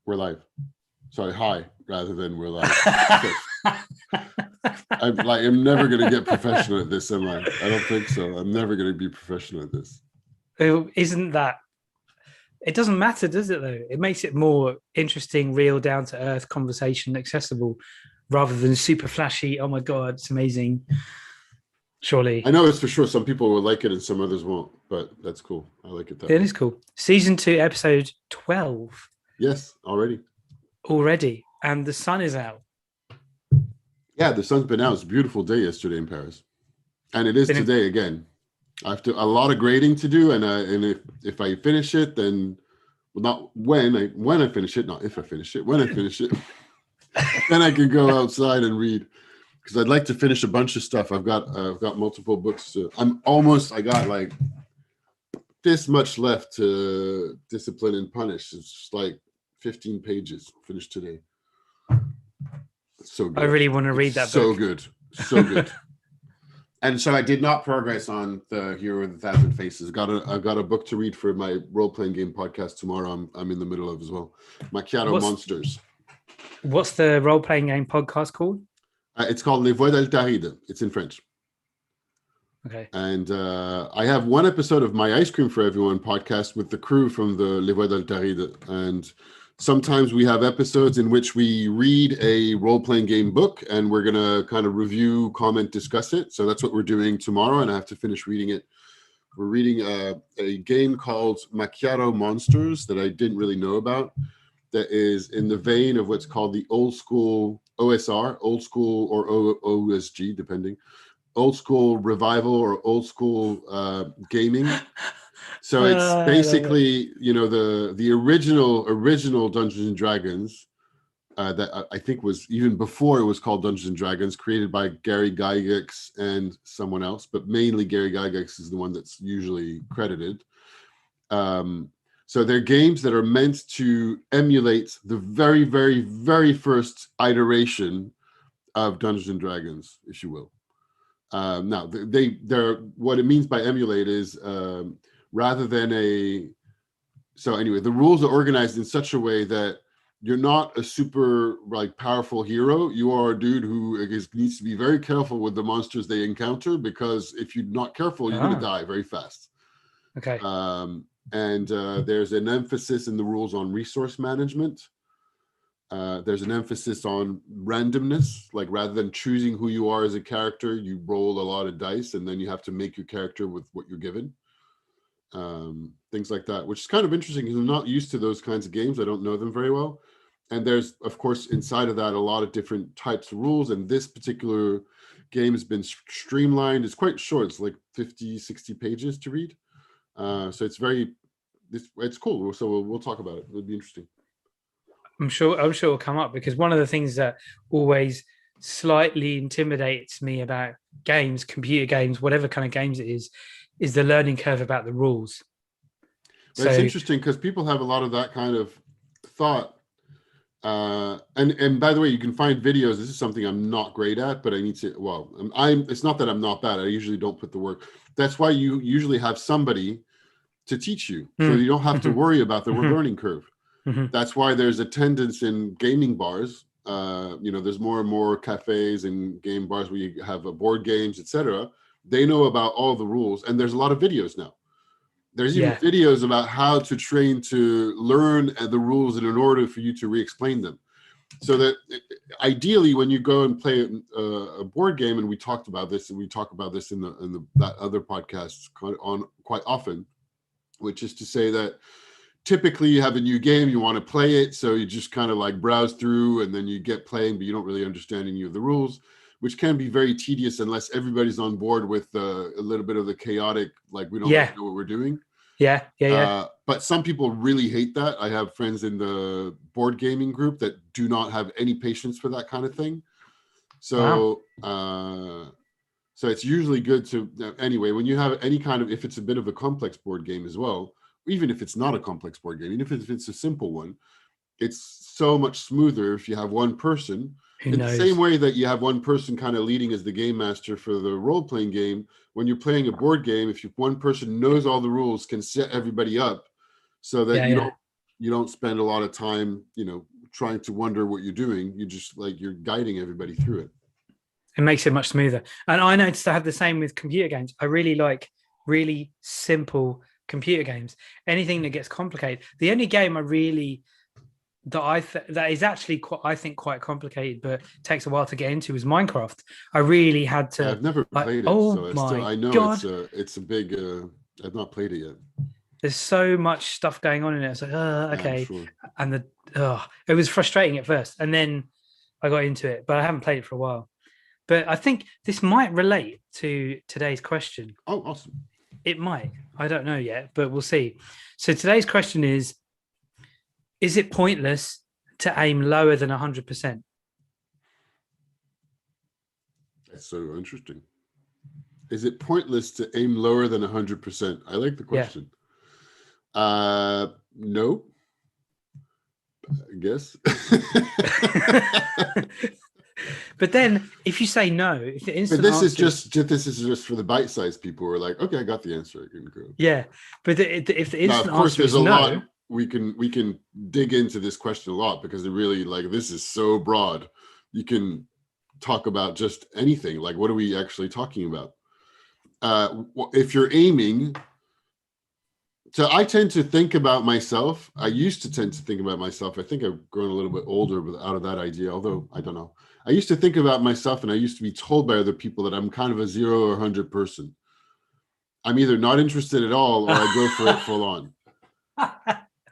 We're live. Sorry, hi, rather than we're live. I'm never going to get professional at this, am I? I don't think so. I'm never going to be professional at this. Isn't that? It doesn't matter, does it, though? It makes it more interesting, real, down-to-earth conversation, accessible, rather than super flashy, oh my God, it's amazing. Surely. I know it's for sure. Some people will like it and some others won't, but that's cool. I like it that way. It is cool. Season 2, episode 12. Yes, already. And the sun is out. Yeah, the sun's been out. It's a beautiful day yesterday in Paris. And it is today again. I have a lot of grading to do, and if I finish it, then not when I finish it, not if I finish it, when I finish it, then I can go outside and read. Because I'd like to finish a bunch of stuff. I've got multiple books. I got like this much left to Discipline and Punish. It's just like 15 pages finished today. It's so good. I really want to read that book. So good. And so I did not progress on the Hero with 1,000 Faces. I've got a book to read for my role-playing game podcast tomorrow. I'm in the middle of as well. Macchiato Monsters. What's the role-playing game podcast called? It's called Les Voix d'Altaride. It's in French. Okay. And I have one episode of my Ice Cream for Everyone podcast with the crew from the Les Voix d'Altaride. And sometimes we have episodes in which we read a role-playing game book and we're going to kind of review, comment, discuss it. So that's what we're doing tomorrow, and I have to finish reading it. We're reading a game called Macchiato Monsters that I didn't really know about, that is in the vein of what's called the old school OSR, old school or OSG, depending, old school revival or old school gaming. So it's basically, the original Dungeons and Dragons that I think was even before it was called Dungeons and Dragons, created by Gary Gygax and someone else, but mainly Gary Gygax is the one that's usually credited. So they're games that are meant to emulate the very, very, very first iteration of Dungeons and Dragons, if you will. Now, they're what it means by emulate is rather than so anyway, the rules are organized in such a way that you're not a super powerful hero. You are a dude who needs to be very careful with the monsters they encounter, because if you're not careful, you're going to die very fast. Okay. And there's an emphasis in the rules on resource management. There's an emphasis on randomness, rather than choosing who you are as a character, you roll a lot of dice and then you have to make your character with what you're given. Things like that, which is kind of interesting because I'm not used to those kinds of games. I don't know them very well. And there's, of course, inside of that, a lot of different types of rules. And this particular game has been streamlined. It's quite short. It's like 50, 60 pages to read. So it's cool. So we'll talk about it. It'll be interesting. I'm sure it'll come up, because one of the things that always slightly intimidates me about games, computer games, whatever kind of games it is the learning curve about the rules. So it's interesting because people have a lot of that kind of thought. And by the way, you can find videos. This is something I'm not great at, but I need to, it's not that I'm not bad. I usually don't put the work. That's why you usually have somebody to teach you. So you don't have to worry about the learning curve. That's why there's attendance in gaming bars. There's more and more cafes and game bars where you have board games, etc. They know about all the rules, and there's a lot of videos now. There's even videos about how to train to learn the rules in order for you to re-explain them. So that ideally, when you go and play a board game, and we talked about this, and we talk about this in that other podcast quite often, which is to say that typically you have a new game, you want to play it, so you just kind of browse through, and then you get playing, but you don't really understand any of the rules, which can be very tedious unless everybody's on board with a little bit of the chaotic, we don't really know what we're doing. Yeah. But some people really hate that. I have friends in the board gaming group that do not have any patience for that kind of thing. So, so it's usually good to, anyway, when you have any kind of, if it's a bit of a complex board game as well, even if it's not a complex board game, even if it's a simple one, it's so much smoother if you have one person. In the same way that you have one person kind of leading as the game master for the role-playing game, when you're playing a board game, if one person knows all the rules, can set everybody up so that you don't spend a lot of time, trying to wonder what you're doing. You just you're guiding everybody through it. It makes it much smoother. And I noticed I have the same with computer games. I really like really simple computer games. Anything that gets complicated. The only game I really that is actually quite complicated, but takes a while to get into is Minecraft. I really had to. I've never played it, oh so I know God. it's a big. I've not played it yet. There's so much stuff going on in it. It's like, okay, sure. And it was frustrating at first, and then I got into it, but I haven't played it for a while. But I think this might relate to today's question. Oh, awesome! It might. I don't know yet, but we'll see. So today's question is it pointless to aim lower than 100%? That's so interesting. Is it pointless to aim lower than 100%? I like the question. Yeah. No, I guess. But then if you say no, if the instant this is just for the bite-sized people who are like, okay, I got the answer. I can go. Yeah. But if the instant of course, answer there's is a no, lot. We can dig into this question a lot because it really this is so broad. You can talk about just anything. Like, what are we actually talking about? If you're aiming, so I tend to think about myself. I used to tend to think about myself. I think I've grown a little bit older out of that idea, although I don't know. I used to think about myself, and I used to be told by other people that I'm kind of a 0 or 100 person. I'm either not interested at all or I go for it full on.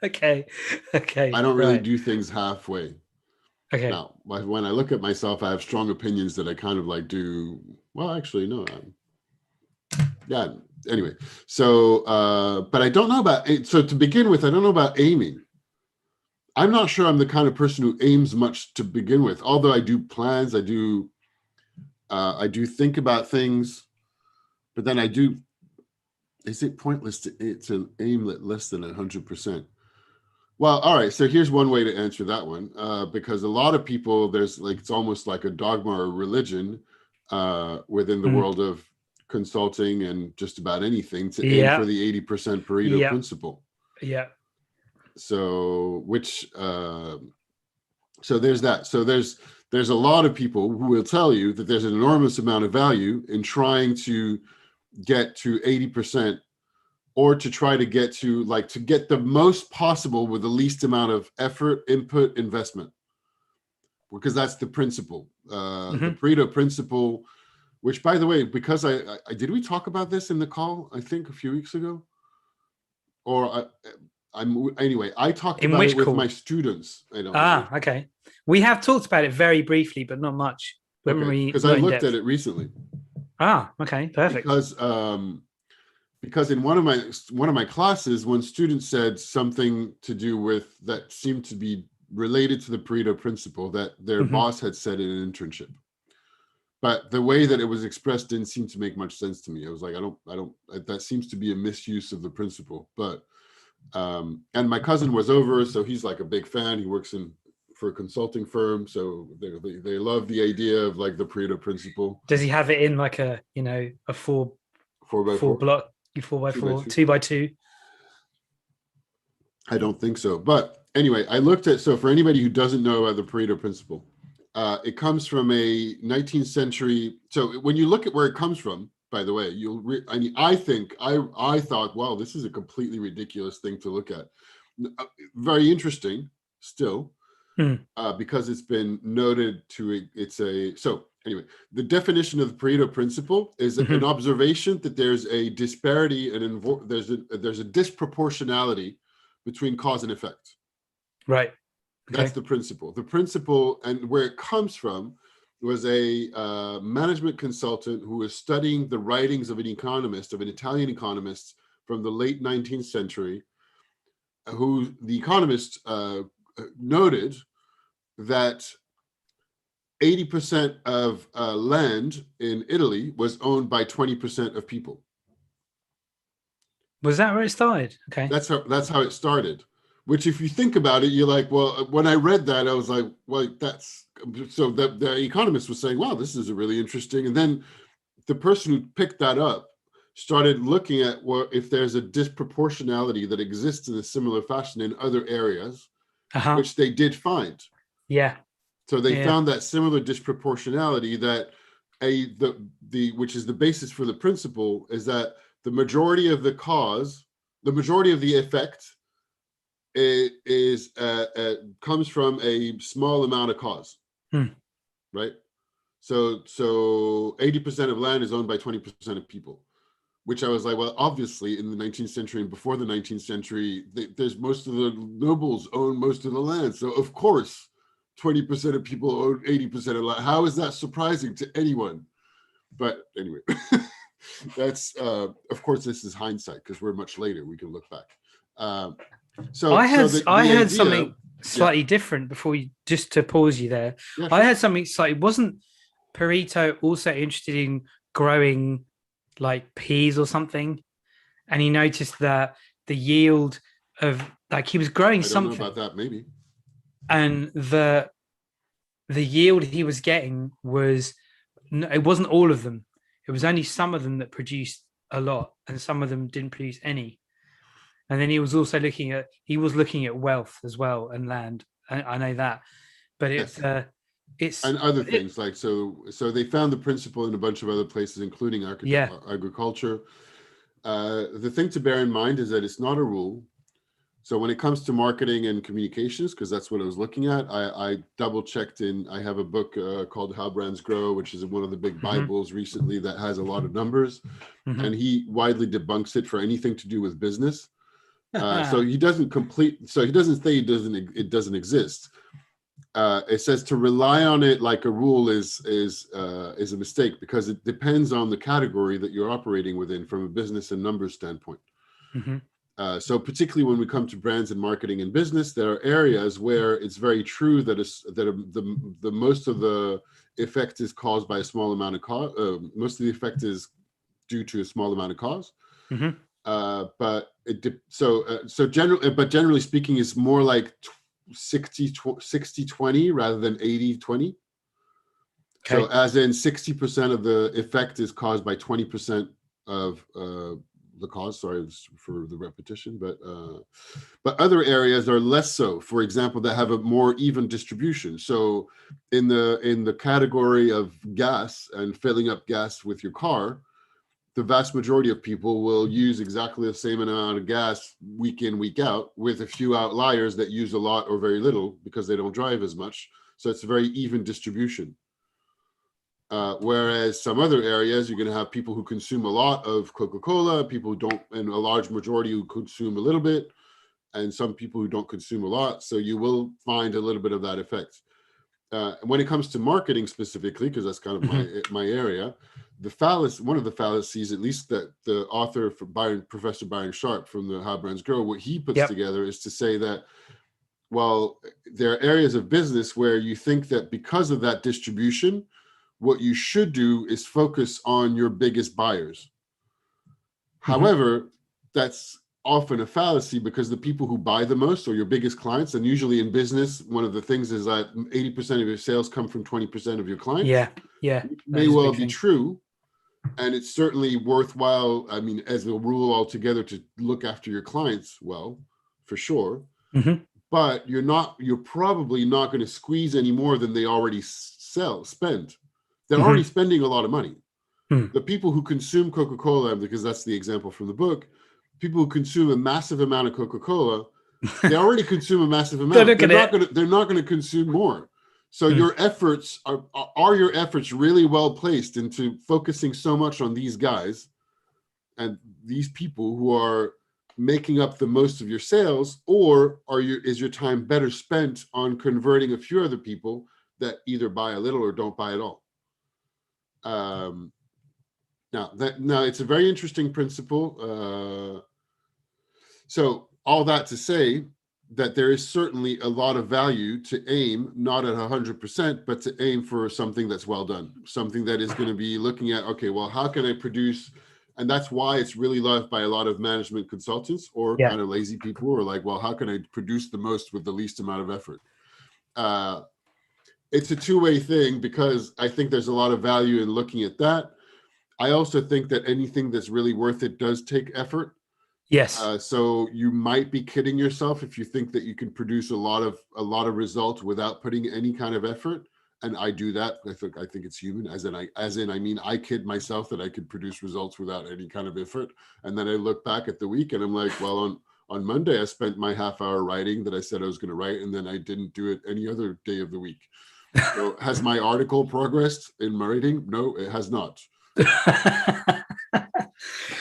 Okay. I don't really do things halfway. Okay. Now, when I look at myself, I have strong opinions that I kind of do. Well, actually, no. Yeah. Anyway, so, but I don't know about it. So to begin with, I don't know about aiming. I'm not sure I'm the kind of person who aims much to begin with, although I do plans. I do think about things, but then is it pointless to aim at less than 100%? Well, all right. So here's one way to answer that one, because a lot of people, it's almost like a dogma or religion within the world of consulting and just about anything to aim for the 80% Pareto principle. Yeah. So so there's that. So there's a lot of people who will tell you that there's an enormous amount of value in trying to get to 80%. Or to try to get to get the most possible with the least amount of effort, input, investment, because that's the principle, the Pareto principle. Which, by the way, because I did we talk about this in the call? I think a few weeks ago, or I talked about it with my students. I don't know. Okay. We have talked about it very briefly, but not much. Because I looked at it recently. Okay, perfect. Because in one of my classes, one student said something to do with that seemed to be related to the Pareto principle that their boss had said in an internship. But the way that it was expressed didn't seem to make much sense to me. I was like, I don't, that seems to be a misuse of the principle. But, and my cousin was over, so he's like a big fan. He works for a consulting firm. So they love the idea of the Pareto principle. Does he have it in a 4x4 block? 4x4, 2x2? I don't think so. But anyway, I looked at, so for anybody who doesn't know about the Pareto principle, it comes from a 19th century. So when you look at where it comes from, by the way, I thought, wow, this is a completely ridiculous thing to look at. Very interesting still, because it's been noted so anyway, the definition of the Pareto principle is an observation that there's a disparity and there's a disproportionality between cause and effect. Right. Okay. That's the principle. The principle, and where it comes from, was a management consultant who was studying the writings of an Italian economist from the late 19th century, who the economist noted that 80% of land in Italy was owned by 20% of people. Was that where it started? Okay. That's how it started. Which, if you think about it, you're like, well, when I read that, I was like, well, so the economist was saying, wow, this is really interesting. And then the person who picked that up started looking at if there's a disproportionality that exists in a similar fashion in other areas, which they did find. Yeah. So they found that similar disproportionality that which is the basis for the principle, is that the majority of the cause, the majority of the effect comes from a small amount of cause, right? So 80% of land is owned by 20% of people, which I was like, well, obviously in the 19th century and before the 19th century, there's most of the nobles own most of the land. So of course, 20% of people own 80% of land. How is that surprising to anyone? But anyway, that's, of course, this is hindsight because we're much later. We can look back. I heard something slightly different before you, just to pause you there. Yeah, sure. I heard something slightly, wasn't Pareto also interested in growing like peas or something? And he noticed that the yield of, like, he was growing something. I don't know about that, maybe. And the yield he was getting was, it wasn't all of them. It was only some of them that produced a lot, and some of them didn't produce any. And then he was also looking at wealth as well and land. I know that, but it's and other things like so they found the principle in a bunch of other places, including agriculture. The thing to bear in mind is that it's not a rule. So when it comes to marketing and communications, because that's what I was looking at, I double checked I have a book called How Brands Grow, which is one of the big Bibles recently that has a lot of numbers, and he widely debunks it for anything to do with business. So he doesn't say it doesn't exist. It says to rely on it like a rule is a mistake, because it depends on the category that you're operating within from a business and numbers standpoint. So particularly when we come to brands and marketing and business, there are areas where it's very true that the most of the effect is caused by a small amount of cause. Most of the effect is due to a small amount of cause. But generally speaking, it's more like 60-20 rather than 80-20. So as in 60% of the effect is caused by 20% of the cause. Sorry for the repetition, but other areas are less so. For example, that have a more even distribution. So in the category of gas and filling up gas with your car, the vast majority of people will use exactly the same amount of gas week in, week out, with a few outliers that use a lot or very little because they don't drive as much. So it's a very even distribution. Whereas some other areas, you're going to have people who consume a lot of Coca-Cola, people who don't, and a large majority who consume a little bit, and some people who don't consume a lot. So you will find a little bit of that effect. When it comes to marketing specifically, because that's kind of my area, one of the fallacies, at least that the author, Professor Byron Sharp from the How Brands Grow, what he puts together is to say that, well, there are areas of business where you think that because of that distribution, what you should do is focus on your biggest buyers. However, that's often a fallacy, because the people who buy the most are your biggest clients. And usually in business, one of the things is that 80% of your sales come from 20% of your clients. Yeah. Which may well be true. And it's certainly worthwhile, I mean, as a rule altogether, to look after your clients well, for sure. But you're probably not going to squeeze any more than they already spend. They're already spending a lot of money. The people who consume Coca-Cola, because that's the example from the book, people who consume a massive amount of Coca-Cola, they already consume a massive amount. They're not going to consume more. So your efforts are your efforts really well placed into focusing so much on these guys and these people who are making up the most of your sales, or is your time better spent on converting a few other people that either buy a little or don't buy at all? Now it's a very interesting principle. So all that to say that there is certainly a lot of value to aim not at 100%, but to aim for something that's well done, something that is going to be looking at, okay, well, how can I produce? And that's why it's really loved by a lot of management consultants or kind of lazy people who are like, well, how can I produce the most with the least amount of effort? It's a two-way thing, because I think there's a lot of value in looking at that. I also think that anything that's really worth it does take effort. Yes. So you might be kidding yourself if you think that you can produce a lot of results without putting any kind of effort. And I do that. I think it's human. I mean, I kid myself that I could produce results without any kind of effort. And then I look back at the week and I'm like, well, on Monday I spent my half hour writing that I said I was going to write, and then I didn't do it any other day of the week. So has my article progressed in my writing? No, it has not.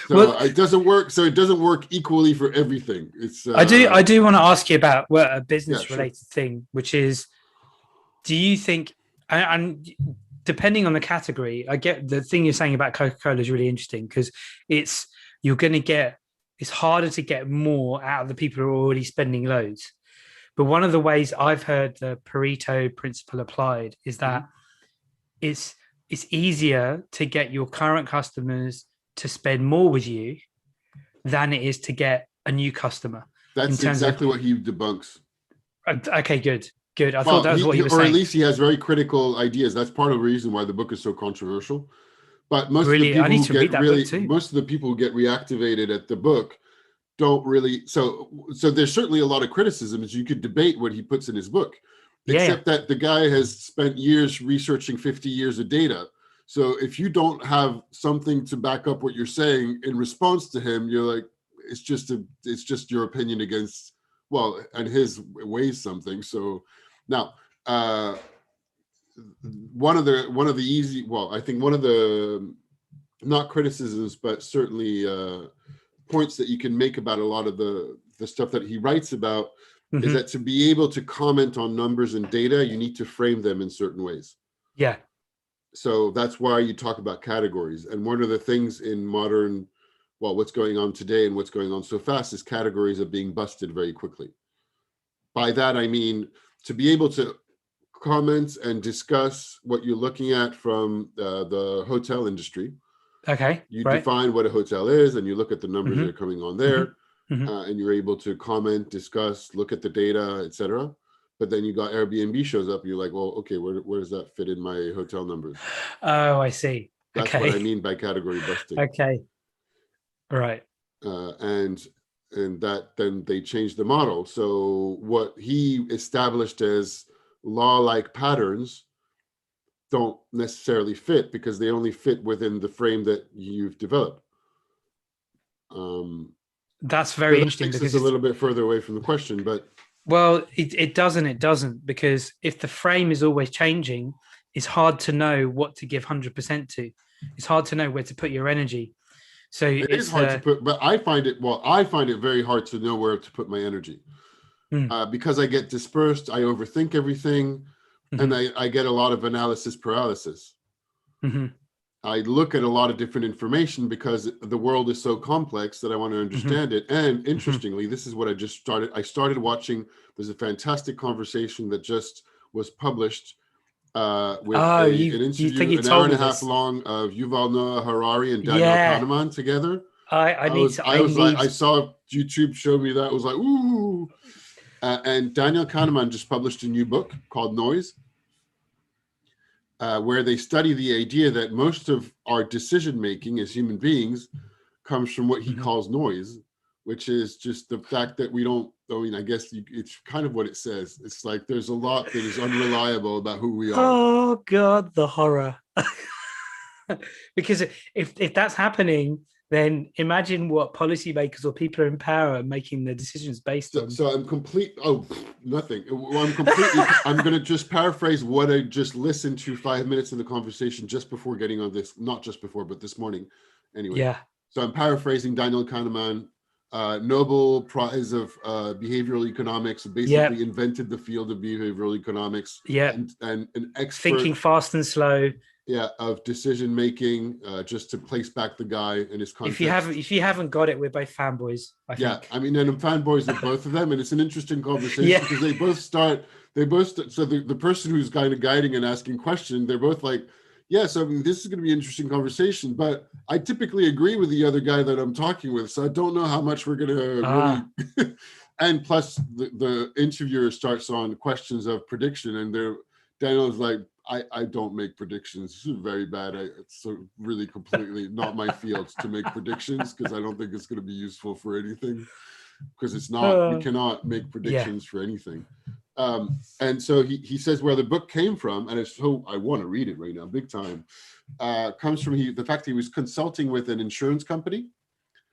So well, it doesn't work. So it doesn't work equally for everything. It's I do want to ask you about a business related thing, which is, do you think, and depending on the category, I get the thing you're saying about Coca-Cola is really interesting, because it's harder to get more out of the people who are already spending loads. But one of the ways I've heard the Pareto principle applied is that it's easier to get your current customers to spend more with you than it is to get a new customer. That's exactly what he debunks. Okay, good. I thought that was what you were saying. Or at least he has very critical ideas. That's part of the reason why the book is so controversial. But most of the people who get reactivated at the book don't really. So there's certainly a lot of criticisms. You could debate what he puts in his book, except that the guy has spent years researching 50 years of data. So if you don't have something to back up what you're saying in response to him, you're like, it's just your opinion against, well, and his weighs something. So now, one of the not criticisms, but certainly points that you can make about a lot of the stuff that he writes about is that to be able to comment on numbers and data, you need to frame them in certain ways. Yeah. So that's why you talk about categories. And one of the things in modern, what's going on today and what's going on so fast is categories are being busted very quickly. By that, I mean, to be able to comment and discuss what you're looking at from the hotel industry. Okay. You define what a hotel is, and you look at the numbers that are coming on there, and you're able to comment, discuss, look at the data, etc. But then you got Airbnb shows up, and you're like, well, okay, where does that fit in my hotel numbers? Oh, I see. That's what I mean by category busting. Okay. Right. And that then they changed the model. So what he established as law-like patterns don't necessarily fit because they only fit within the frame that you've developed. That's very interesting because it's a little bit further away from the question, but well, it doesn't, because if the frame is always changing, it's hard to know what to give 100% to. It's hard to know where to put your energy. So it is hard to put, but I find it very hard to know where to put my energy because I get dispersed. I overthink everything. And I get a lot of analysis paralysis. I look at a lot of different information because the world is so complex that I want to understand it. And interestingly, this is what I just started. I started watching. There's a fantastic conversation that just was published with an interview, an hour and a half long, of Yuval Noah Harari and Daniel Kahneman together. I saw YouTube show me that. I was like, ooh. And Daniel Kahneman just published a new book called Noise, where they study the idea that most of our decision-making as human beings comes from what he calls noise, which is just the fact that we don't, I guess it's kind of what it says. It's like there's a lot that is unreliable about who we are. Oh, God, the horror. Because if that's happening, then imagine what policymakers or people in power are making the decisions based on. So I'm nothing. I'm going to just paraphrase what I just listened to 5 minutes in the conversation just before getting on this, not just before, but this morning. Anyway. Yeah. So I'm paraphrasing Daniel Kahneman, Nobel Prize of Behavioral Economics, basically invented the field of behavioral economics. Yeah. And an expert. Thinking fast and slow. Yeah, of decision making, just to place back the guy in his context. If you haven't got it, we're both fanboys. I think. I mean, and I'm fanboys of both of them, and it's an interesting conversation because they both start. So the person who's kind of guiding and asking questions, they're both like, yes, I mean, this is going to be an interesting conversation, but I typically agree with the other guy that I'm talking with, so I don't know how much we're going to really. And plus, the interviewer starts on questions of prediction, and Daniel's like, I don't make predictions. This is very bad. It's so really completely not my field to make predictions, because I don't think it's going to be useful for anything, because it's not, we cannot make predictions for anything. And so he says where the book came from, and it's so, I want to read it right now, big time, comes from the fact he was consulting with an insurance company.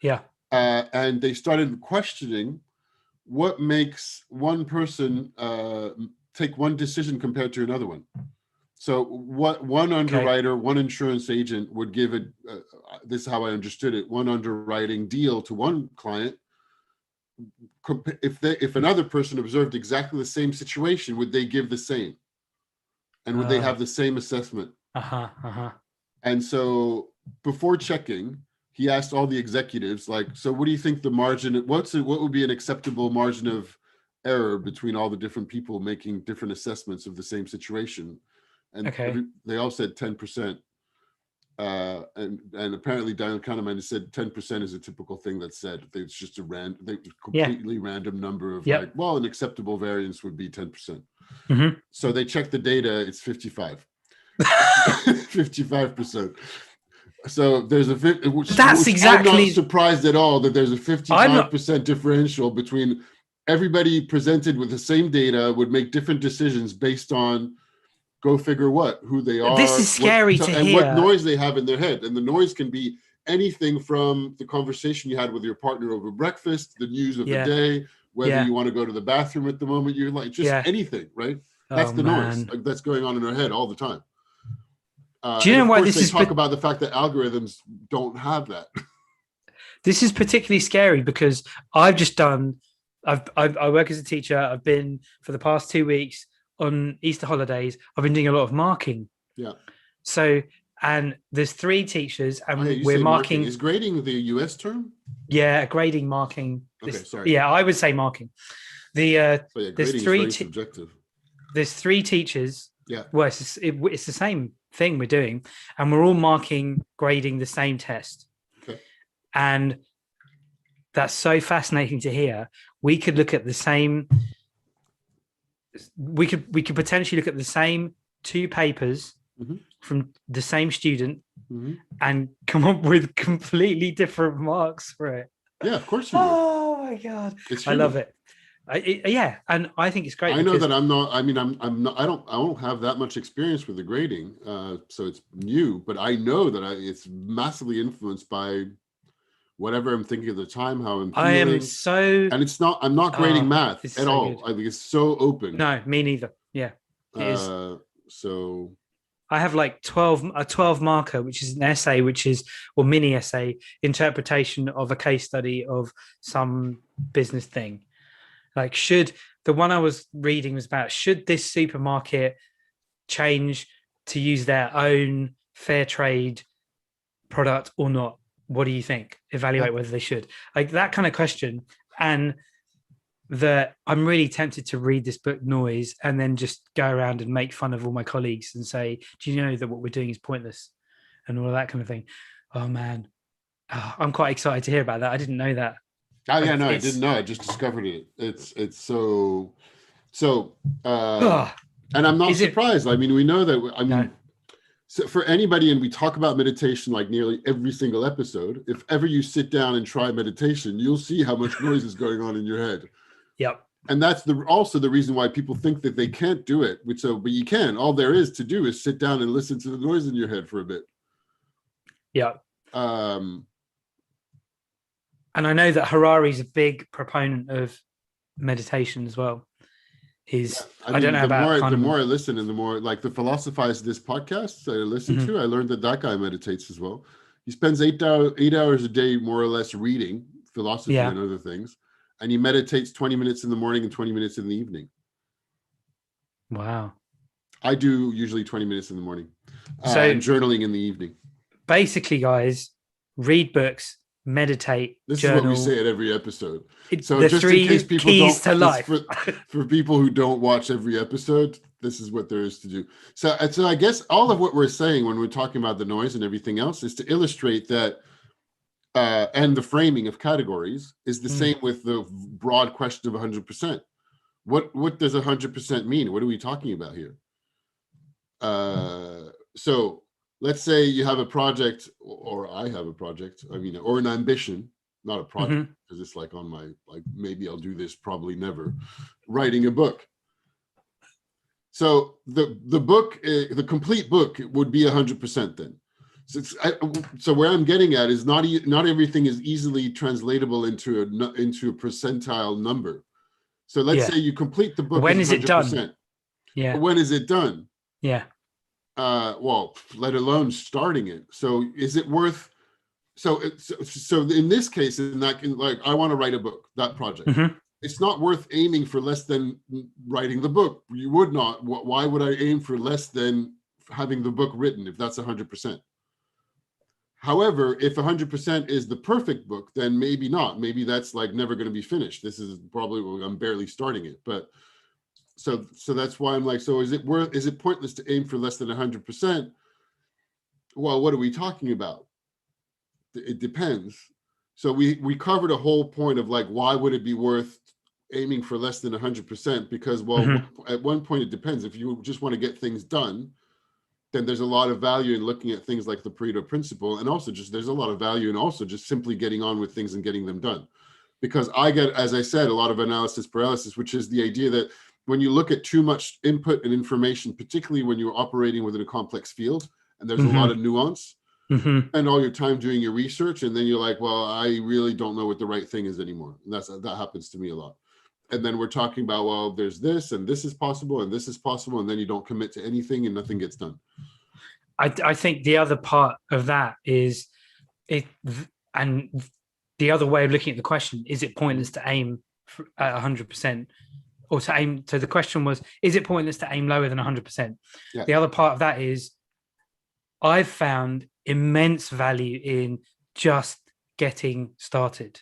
Yeah. And they started questioning what makes one person take one decision compared to another one. So what one underwriter, one insurance agent would give it, this is how I understood it, one underwriting deal to one client. If another person observed exactly the same situation, would they give the same? And would they have the same assessment? And so before checking, he asked all the executives, like, so what do you think the margin, what would be an acceptable margin of error between all the different people making different assessments of the same situation? And they all said 10%. And apparently Daniel Kahneman said 10% is a typical thing that's said. It's just a completely random number of like, well, an acceptable variance would be 10%. So they checked the data, it's 55%. So there's that's exactly, I'm not surprised at all that there's a 55% differential between everybody presented with the same data would make different decisions based on, go figure what, who they are. This is scary to and hear. what noise they have in their head. And the noise can be anything from the conversation you had with your partner over breakfast, the news of the day, whether you want to go to the bathroom at the moment, you're like, just anything, right? That's the noise like, that's going on in our head all the time. Do you know why this is? They talk about the fact that algorithms don't have that. This is particularly scary because I work as a teacher. I've been for the past 2 weeks on Easter holidays. I've been doing a lot of marking. Yeah. So, and there's 3 teachers, and we're marking. Is grading the US term? Yeah, grading, marking. Okay, sorry. Yeah, I would say marking. There's very subjective. There's 3 teachers. Yeah. Well, it's the same thing we're doing, and we're all grading the same test. Okay. And that's so fascinating to hear. We could look at the same. We could potentially look at the same 2 papers from the same student and come up with completely different marks for it. Yeah, of course you would. Oh my God, I love it. And I think it's great. I know that I'm not. I mean, I'm not. I don't have that much experience with the grading, so it's new. But I know that it's massively influenced by whatever I'm thinking at the time, how I'm feeling. I am so, and it's not. I'm not grading math at all. Good. I think it's so open. No, me neither. Yeah, it is. So I have like 12 marker, which is an essay, mini essay interpretation of a case study of some business thing. Like, the one I was reading was about, should this supermarket change to use their own fair trade product or not? What do you think? Evaluate whether they should. Like that kind of question. And I'm really tempted to read this book, Noise, and then just go around and make fun of all my colleagues and say, do you know that what we're doing is pointless? And all of that kind of thing. Oh, man. I'm quite excited to hear about that. I didn't know that. Oh yeah, no, I didn't know. I just discovered it. It's so, and I'm not surprised. I mean, we know that. So for anybody, and we talk about meditation like nearly every single episode. If ever you sit down and try meditation, you'll see how much noise is going on in your head. Yep. And that's also the reason why people think that they can't do it. But you can. All there is to do is sit down and listen to the noise in your head for a bit. Yeah. And I know that Harari's a big proponent of meditation as well. I don't know about the more I listen, and the more like the Philosophize This podcast that I listen to, I learned that guy meditates as well. He spends 8 hours a day, more or less, reading philosophy and other things, and he meditates 20 minutes in the morning and 20 minutes in the evening. Wow. I do usually 20 minutes in the morning, and journaling in the evening. Basically, guys, read books, meditate, this journal. Is what we say at every episode. So the just 3 in case people keys to life. For people who don't watch every episode, this is what there is to do. So I guess all of what we're saying when we're talking about the noise and everything else is to illustrate that, and the framing of categories is the same with the broad question of 100%. What does 100% mean? What are we talking about here? So let's say you have a project, or I have a project, I mean, or an ambition, not a project, because it's like on my, like, maybe I'll do this, probably never, writing a book. So the book, the complete book would be 100% then. So where I'm getting at is not everything is easily translatable into a percentile number. So let's say you complete the book. When is 100%. It done? Yeah. But when is it done? Yeah. Well, let alone starting it. So is it worth? So in this case, like, I want to write a book, that project. It's not worth aiming for less than writing the book. You would not. Why would I aim for less than having the book written if that's 100%? However, if 100% is the perfect book, then maybe not. Maybe that's like never going to be finished. This is probably, I'm barely starting it. But so that's why I'm like, so is it pointless to aim for less than 100%? Well, what are we talking about? It depends. So we covered a whole point of like, why would it be worth aiming for less than 100%? Because, well, at one point it depends. If you just want to get things done, then there's a lot of value in looking at things like the Pareto principle. And also there's a lot of value in also just simply getting on with things and getting them done. Because I get, as I said, a lot of analysis paralysis, which is the idea that when you look at too much input and information, particularly when you're operating within a complex field, and there's a lot of nuance, and all your time doing your research, and then you're like, well, I really don't know what the right thing is anymore. And that happens to me a lot. And then we're talking about, well, there's this, and this is possible, and this is possible, and then you don't commit to anything, and nothing gets done. I think the other part of that is and the other way of looking at the question, is it pointless to aim at 100%? Or to aim, so the question was, is it pointless to aim lower than 100%? Yeah. The other part of that is, I've found immense value in just getting started,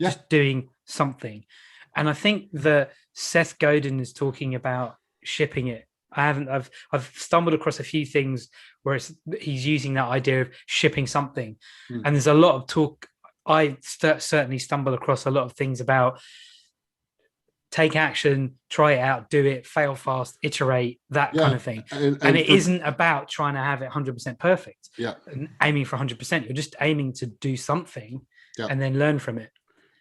just doing something. And I think that Seth Godin is talking about shipping it. I've stumbled across a few things where he's using that idea of shipping something. And there's a lot of talk. I certainly stumble across a lot of things about take action, try it out, do it, fail fast, iterate, that kind of thing. And it isn't about trying to have it 100% perfect. And aiming for 100%. You're just aiming to do something and then learn from it.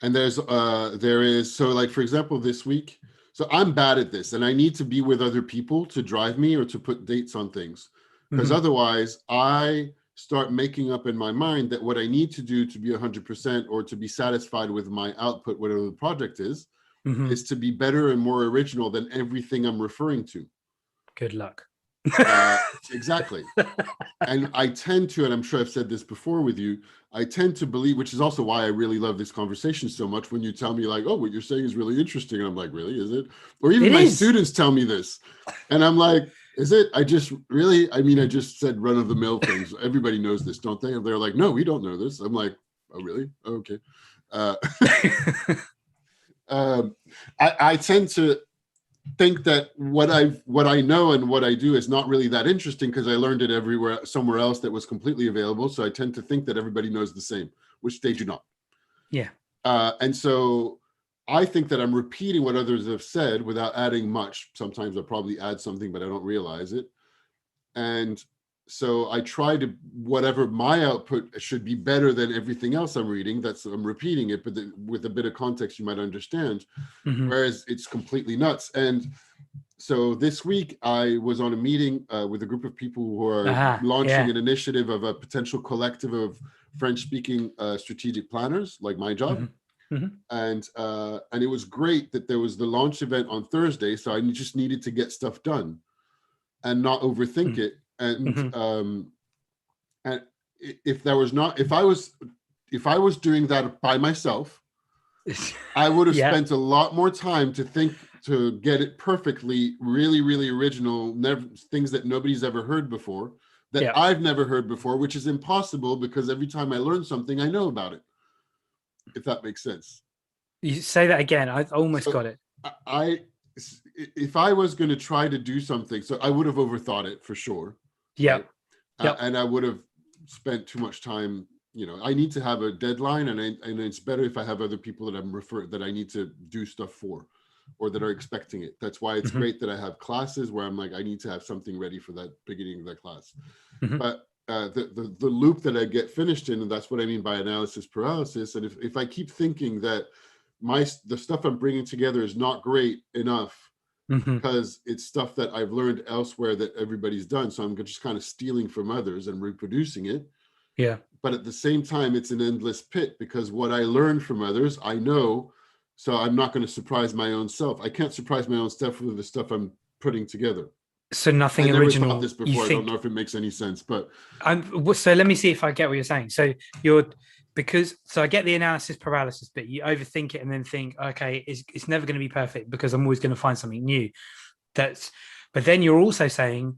And there is, so like, for example, this week, so I'm bad at this and I need to be with other people to drive me or to put dates on things, because otherwise I start making up in my mind that what I need to do to be 100% or to be satisfied with my output, whatever the project is to be better and more original than everything I'm referring to. Good luck. Exactly. And I tend to, and I'm sure I've said this before with you, I tend to believe, which is also why I really love this conversation so much, when you tell me like, oh, what you're saying is really interesting. And I'm like, really, is it? Or even my students tell me this. And I'm like, is it? I just said run of the mill things. Everybody knows this, don't they? And they're like, no, we don't know this. I'm like, oh, really? Oh, okay. I tend to think that what I know and what I do is not really that interesting because I learned it somewhere else that was completely available. So I tend to think that everybody knows the same, which they do not. Yeah. And so I think that I'm repeating what others have said without adding much. Sometimes I probably add something, but I don't realize it. And so I try to, whatever my output should be better than everything else I'm reading. I'm repeating it, but with a bit of context, you might understand. Whereas it's completely nuts. And so this week I was on a meeting with a group of people who are launching an initiative of a potential collective of French-speaking strategic planners, like my job. And it was great that there was the launch event on Thursday. So I just needed to get stuff done and not overthink it. And if I was doing that by myself, I would have spent a lot more time to get it perfectly, really, really original, things that nobody's ever heard before, that I've never heard before, which is impossible because every time I learn something, I know about it. If that makes sense. You say that again. I almost got it. If I was going to try to do something, so I would have overthought it for sure. Yeah. Right? And I would have spent too much time. I need to have a deadline, and it's better if I have other people that I need to do stuff for. or that are expecting it. That's why it's great that I have classes where I'm like, I need to have something ready for that beginning of that class. But the loop that I get finished in, and that's what I mean by analysis paralysis. And if I keep thinking that the stuff I'm bringing together is not great enough because it's stuff that I've learned elsewhere that everybody's done, so I'm just kind of stealing from others and reproducing it. Yeah. But at the same time, it's an endless pit, because what I learned from others, I know, so I'm not going to surprise my own self. I can't surprise my own self with the stuff I'm putting together. So nothing I never original. thought this before. I don't know if it makes any sense, but so let me see if I get what you're saying. So I get the analysis paralysis bit. You overthink it and then think, okay, it's never going to be perfect because I'm always going to find something new. But then you're also saying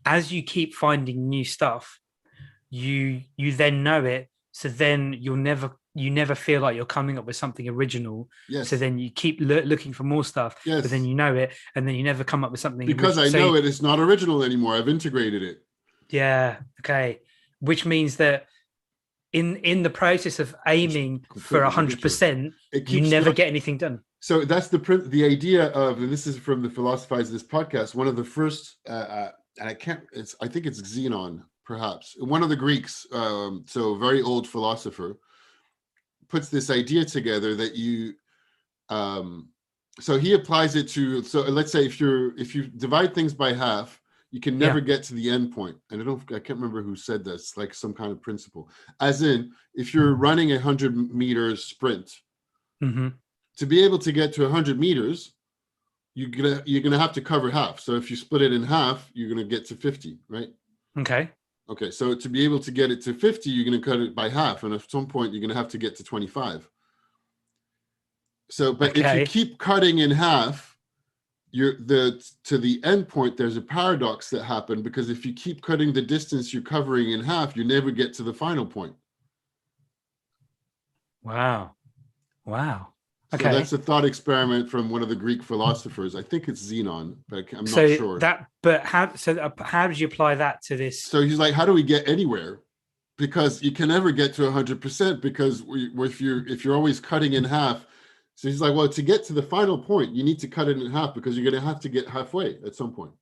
as you keep finding new stuff, you then know it. So then you never feel like you're coming up with something original. yes. So then you keep looking for more stuff, Yes. but then you know it, and then you never come up with something because original. I know it's not original anymore. I've integrated it. Yeah. Okay. Which means that in the process of aiming for 100%, you never get anything done. So that's the idea of, and this is from the Philosophize This podcast. One of the first, and I think it's Xenon, perhaps one of the Greeks. So very old philosopher, puts this idea together that so he applies it to, so let's say if you divide things by half, you can never get to the end point. And I can't remember who said this, like some kind of principle. As in, if you're running 100 meters sprint, to be able to get to 100 meters, you're gonna have to cover half. So if you split it in half, you're gonna get to 50, right? Okay, so to be able to get it to 50, you're going to cut it by half, and at some point, you're going to have to get to 25. So, but if you keep cutting in half, to the end point, there's a paradox that happened, because if you keep cutting the distance you're covering in half, you never get to the final point. Wow. Okay. So that's a thought experiment from one of the Greek philosophers. I think it's Xenon, but I'm not sure. How did you apply that to this? So he's like, how do we get anywhere? Because you can never get to 100%, because if you're always cutting in half. So he's like, well, to get to the final point, you need to cut it in half, because you're going to have to get halfway at some point.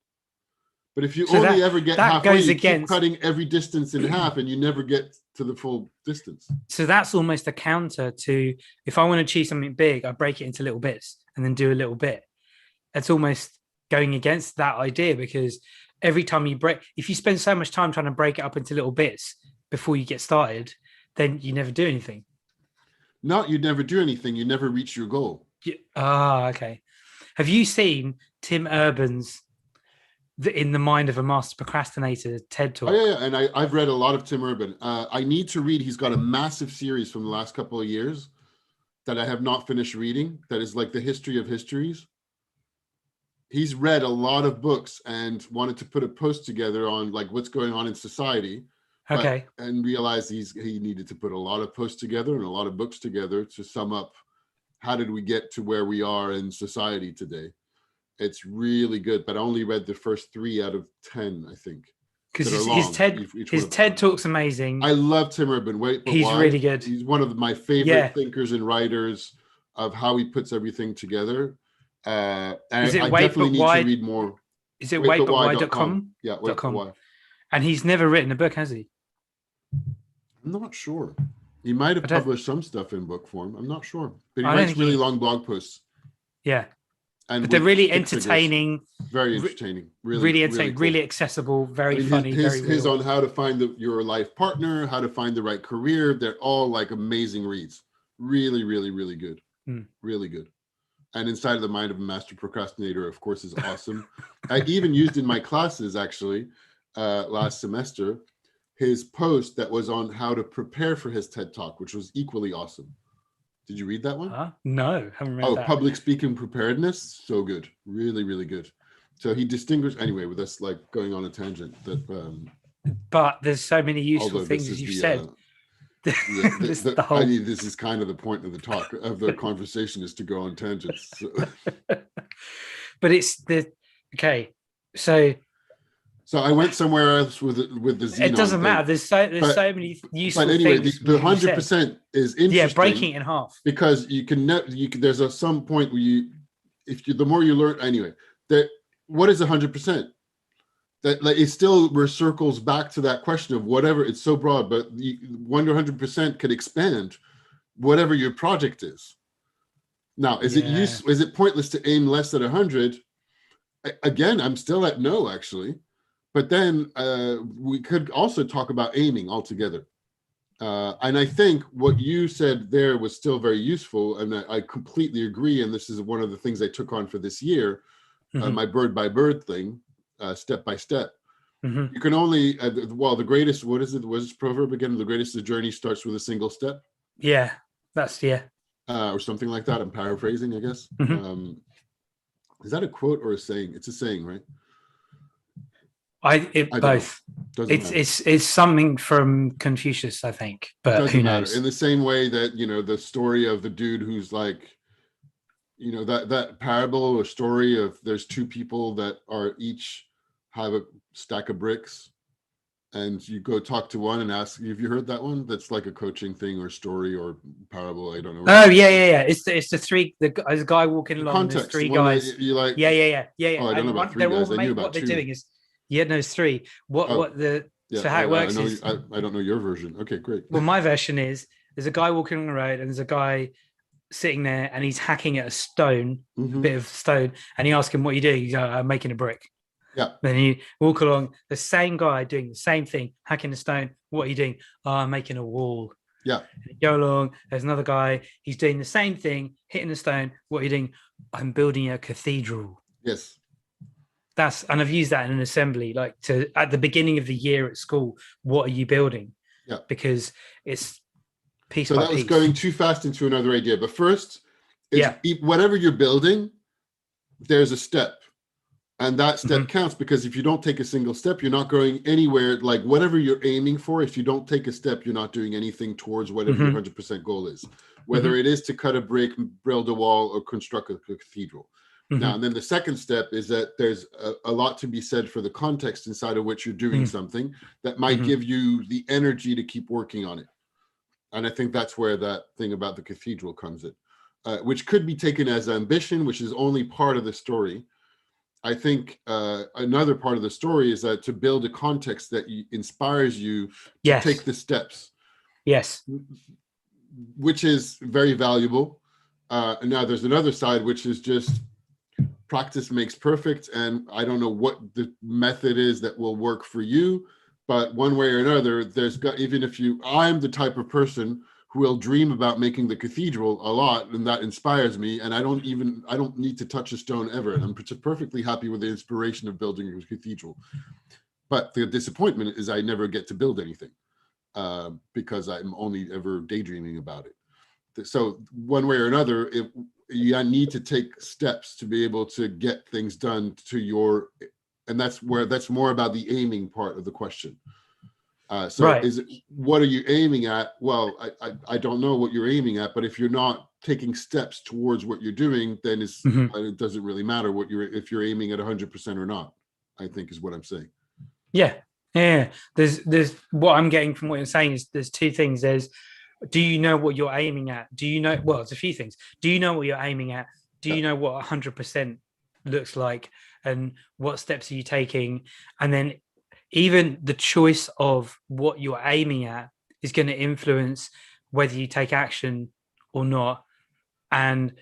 But if you ever get halfway, you keep cutting every distance in half, and you never get to the full distance. So that's almost a counter to, if I want to achieve something big, I break it into little bits and then do a little bit. It's almost going against that idea, because every time if you spend so much time trying to break it up into little bits before you get started, then you never do anything. No, you never do anything. You never reach your goal. Okay. Have you seen Tim Urban's In the Mind of a Master Procrastinator TED Talk? Oh, yeah. And I've read a lot of Tim Urban. I need to read. He's got a massive series from the last couple of years that I have not finished reading. That is like the history of histories. He's read a lot of books and wanted to put a post together on like what's going on in society. Okay. And realized he needed to put a lot of posts together and a lot of books together to sum up how did we get to where we are in society today. It's really good, but I only read the first 3 out of 10, I think. Because his TED Talk's amazing. I love Tim Urban. He's really good. He's one of my favorite thinkers and writers of how he puts everything together. And I definitely need to read more. Is it waitbutwhy.com? Yeah, waitbutwhy. And he's never written a book, has he? I'm not sure. He might have published some stuff in book form. I'm not sure. But he writes really long blog posts. Yeah. But they're really entertaining. Very entertaining. Really entertaining, cool. Really accessible, very funny. His on how to find your life partner, how to find the right career. They're all like amazing reads. Really, really, really good. Really good. And Inside of the Mind of a Master Procrastinator, of course, is awesome. I even used in my classes, actually, last semester, his post that was on how to prepare for his TED Talk, which was equally awesome. Did you read that one? No, haven't read that. Public speaking preparedness, so good, really, really good. So he distinguished anyway. With us like going on a tangent, but there's so many useful things as you've said. This is kind of the point of the talk of the conversation, is to go on tangents. So. But it's okay. So So I went somewhere else with the Xenon It doesn't matter. thing. There's so many useful But anyway, things. the 100% is interesting. Yeah, breaking it in half. Because you can there's some point where the more you learn anyway, that what is 100%? That like it still recircles back to that question of whatever, it's so broad, but 100% could expand whatever your project is. Now, is it pointless to aim less than 100? Again, I'm still at no, actually. But then we could also talk about aiming altogether. And I think what you said there was still very useful, and I completely agree. And this is one of the things I took on for this year, my bird by bird thing, step by step. You can only, the greatest, what is this proverb again? The greatest of the journey starts with a single step. Yeah, or something like that. I'm paraphrasing, I guess. Is that a quote or a saying? It's a saying, right? Both. It's something from Confucius, I think, but who knows? In the same way that, the story of the dude who's like, that parable or story of there's two people that are each have a stack of bricks, and you go talk to one and ask, have you heard that one? That's like a coaching thing or story or parable. I don't know. Oh yeah. It's the three. There's a guy walking along. There's three guys. You like? Yeah. Oh, I don't know about three guys. I knew about what two. they're doing is, no, it's three. So how it works is, I don't know your version. Okay, great. Well, my version is there's a guy walking on the road and there's a guy sitting there and he's hacking at a stone, a bit of stone, and he asks him, "What are you doing?" He's like, "I'm making a brick." Yeah. Then you walk along, the same guy doing the same thing, hacking the stone. "What are you doing?" "Oh, I'm making a wall." Yeah. You go along, there's another guy, he's doing the same thing, hitting the stone. "What are you doing?" "I'm building a cathedral." Yes. And I've used that in an assembly, like at the beginning of the year at school. What are you building? Yeah. Because it's piece so by that was piece. going too fast into another idea. But first, whatever you're building, there's a step. And that step counts, because if you don't take a single step, you're not going anywhere. Like whatever you're aiming for, if you don't take a step, you're not doing anything towards whatever your 100% goal is. Whether it is to cut a brick, build a wall, or construct a cathedral. Now, and then the second step is that there's a lot to be said for the context inside of which you're doing something that might give you the energy to keep working on it. And I think that's where that thing about the cathedral comes in, which could be taken as ambition, which is only part of the story. I think another part of the story is that to build a context that inspires you to take the steps. Yes. Which is very valuable. And now there's another side, which is just practice makes perfect. And I don't know what the method is that will work for you, but one way or another, I'm the type of person who will dream about making the cathedral a lot, and that inspires me. And I don't need to touch a stone ever. And I'm perfectly happy with the inspiration of building a cathedral. But the disappointment is I never get to build anything because I'm only ever daydreaming about it. So one way or another, you need to take steps to be able to get things done and that's more about the aiming part of the question. What are you aiming at? Well, I don't know what you're aiming at, but if you're not taking steps towards what you're doing, then it doesn't really matter if you're aiming at 100% or not, I think is what I'm saying. Yeah. There's what I'm getting from what you're saying is there's two things. Do you know what you're aiming at? Do you know, well, it's a few things. Do you know what you're aiming at? Do you know what 100% looks like? And what steps are you taking? And then even the choice of what you're aiming at is going to influence whether you take action or not. And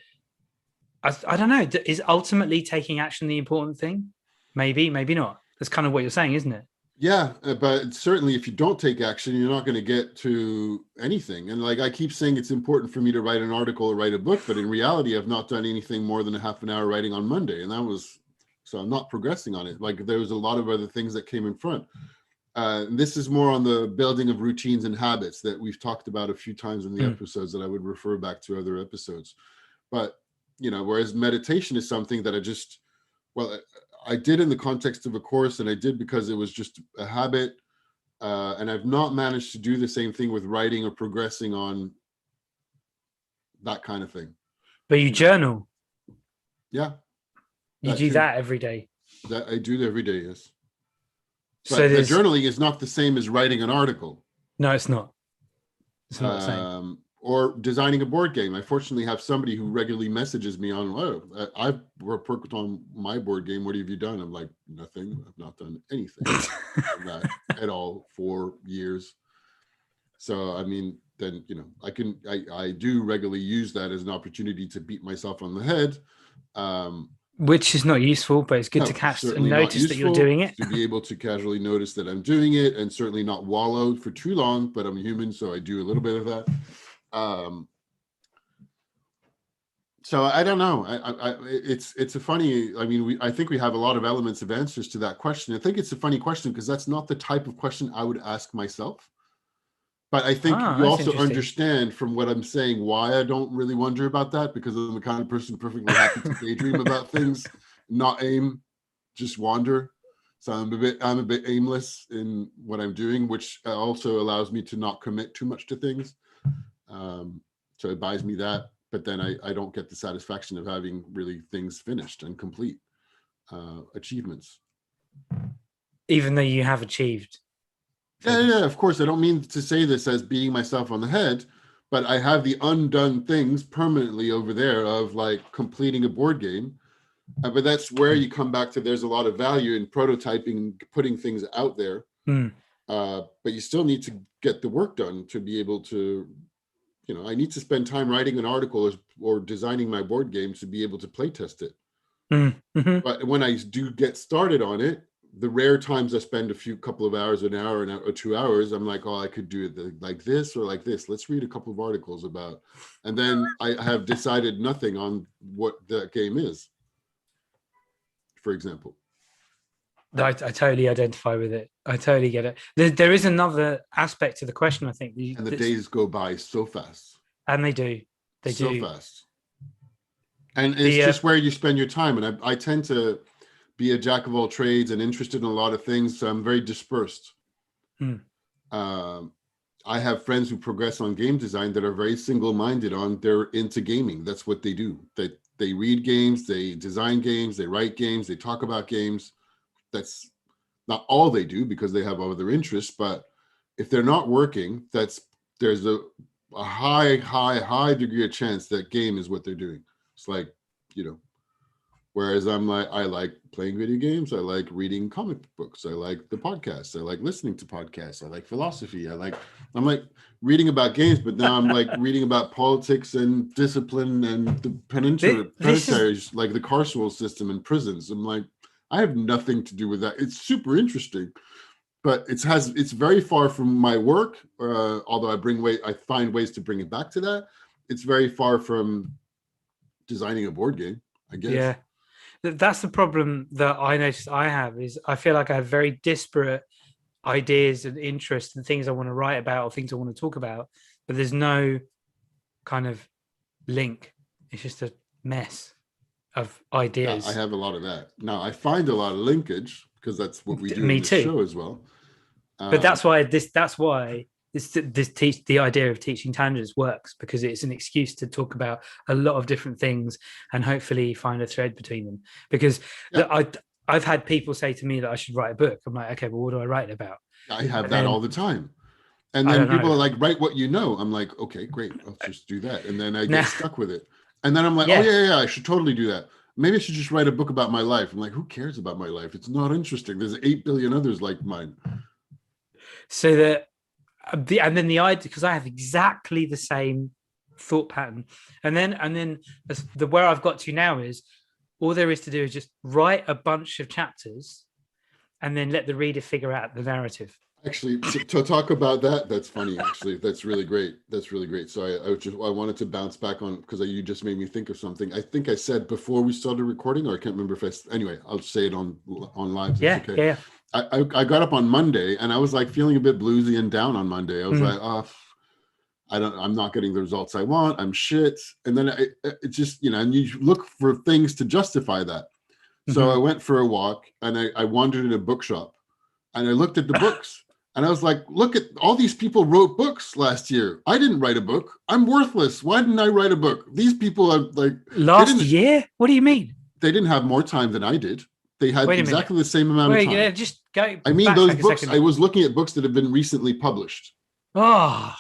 I don't know, is ultimately taking action the important thing? Maybe not. That's kind of what you're saying, isn't it? Yeah, but certainly if you don't take action, you're not going to get to anything. And like I keep saying, it's important for me to write an article or write a book, but in reality, I've not done anything more than a half an hour writing on Monday. And so I'm not progressing on it. Like there was a lot of other things that came in front. This is more on the building of routines and habits that we've talked about a few times in the episodes that I would refer back to other episodes. But, whereas meditation is something that I did in the context of a course, and I did because it was just a habit. And I've not managed to do the same thing with writing or progressing on that kind of thing. But you journal. Yeah. You do that every day. That I do every day, yes. But the journaling is not the same as writing an article. No, it's not. It's not the same. Or designing a board game. I fortunately have somebody who regularly messages me on, oh, I've worked on my board game. What have you done? I'm like, nothing. I've not done anything of that at all for years. So, I mean, then, I do regularly use that as an opportunity to beat myself on the head. Which is not useful, but it's good to catch and notice that you're doing it. To be able to casually notice that I'm doing it, and certainly not wallow for too long, but I'm human, so I do a little bit of that. So I don't know. It's a funny, I think we have a lot of elements of answers to that question. I think it's a funny question because that's not the type of question I would ask myself. But I think you also understand from what I'm saying why I don't really wonder about that, because I'm the kind of person perfectly happy to daydream about things, not aim, just wander. So I'm a bit aimless in what I'm doing, which also allows me to not commit too much to things. So it buys me that, but then I don't get the satisfaction of having really things finished and complete, achievements. Even though you have achieved. Yeah, of course. I don't mean to say this as beating myself on the head, but I have the undone things permanently over there of like completing a board game. But that's where you come back to, there's a lot of value in prototyping, putting things out there. But you still need to get the work done to be able to, I need to spend time writing an article or designing my board game to be able to play test it. But when I do get started on it, the rare times I spend a couple of hours, an hour or 2 hours, I'm like, oh, I could do it like this or like this. Let's read a couple of articles about, and then I have decided nothing on what that game is, for example. I totally identify with it. I totally get it. There is another aspect to the question, I think. And the days go by so fast. And they do. They so do. Fast. And it's just where you spend your time. And I tend to be a jack of all trades and interested in a lot of things. So I'm very dispersed. I have friends who progress on game design that are very single-minded on, they're into gaming. That's what they do. They read games, they design games, they write games, they talk about games. That's not all they do because they have other interests, but if they're not working, there's a high degree of chance that game is what they're doing. It's like, whereas I'm like, I like playing video games. I like reading comic books. I like the podcasts. I like listening to podcasts. I like philosophy. I'm like reading about games, but now I'm like reading about politics and discipline and the penitentiary, like the carceral system in prisons. I'm like, I have nothing to do with that. It's super interesting, but it's very far from my work. Although I find ways to bring it back to that. It's very far from designing a board game, I guess. Yeah. That's the problem that I notice I have, is I feel like I have very disparate ideas and interests and things I want to write about or things I want to talk about, but there's no kind of link. It's just a mess of ideas. Yeah, I have a lot of that. Now I find a lot of linkage because that's what we do in this show as well. But that's why the idea of teaching tangents works, because it's an excuse to talk about a lot of different things and hopefully find a thread between them. Because I've had people say to me that I should write a book. I'm like, okay, well, what do I write about? I have that all the time. And then people are like, write what you know. I'm like, okay, great. I'll just do that. And then I get stuck with it. And then I'm like, oh, yeah, I should totally do that. Maybe I should just write a book about my life. I'm like, who cares about my life? It's not interesting. There's 8 billion others like mine. So and then the idea, because I have exactly the same thought pattern. And then where I've got to now is all there is to do is just write a bunch of chapters and then let the reader figure out the narrative. Actually, to talk about that, that's funny. Actually, that's really great. So I wanted to bounce back on, because you just made me think of something. I think I said before we started recording, or I can't remember anyway, I'll say it on live. Yeah, okay. Yeah. I got up on Monday and I was like feeling a bit bluesy and down on Monday. I was like, oh, I'm not getting the results I want. I'm shit. And then it just, and you look for things to justify that. So I went for a walk and I wandered in a bookshop and I looked at the books. And I was like, look at all these people wrote books last year. I didn't write a book. I'm worthless. Why didn't I write a book? These people are like... Last year? What do you mean? They didn't have more time than I did. They had Wait a exactly minute. the same amount of Wait, time. just go. I mean, those Backtrack a books, second. I was looking at books that have been recently published. Oh,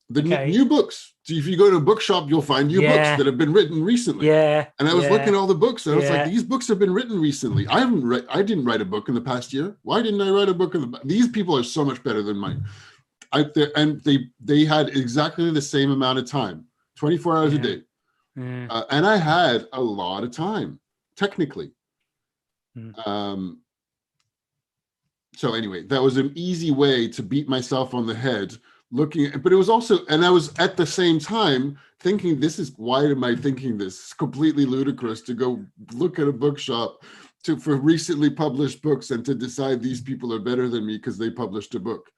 The okay. new books. So if you go to a bookshop, you'll find new books that have been written recently. Yeah. And I was looking at all the books, and I was like, Yeah. these books have been written recently. I didn't write a book in the past year. Why didn't I write a book these people are so much better than mine. And they had exactly the same amount of time, 24 hours a day. Yeah. And I had a lot of time, technically. So anyway, that was an easy way to beat myself on the head but it was also, and I was at the same time thinking, why am I thinking this? It's completely ludicrous to go look at a bookshop for recently published books and to decide these people are better than me because they published a book.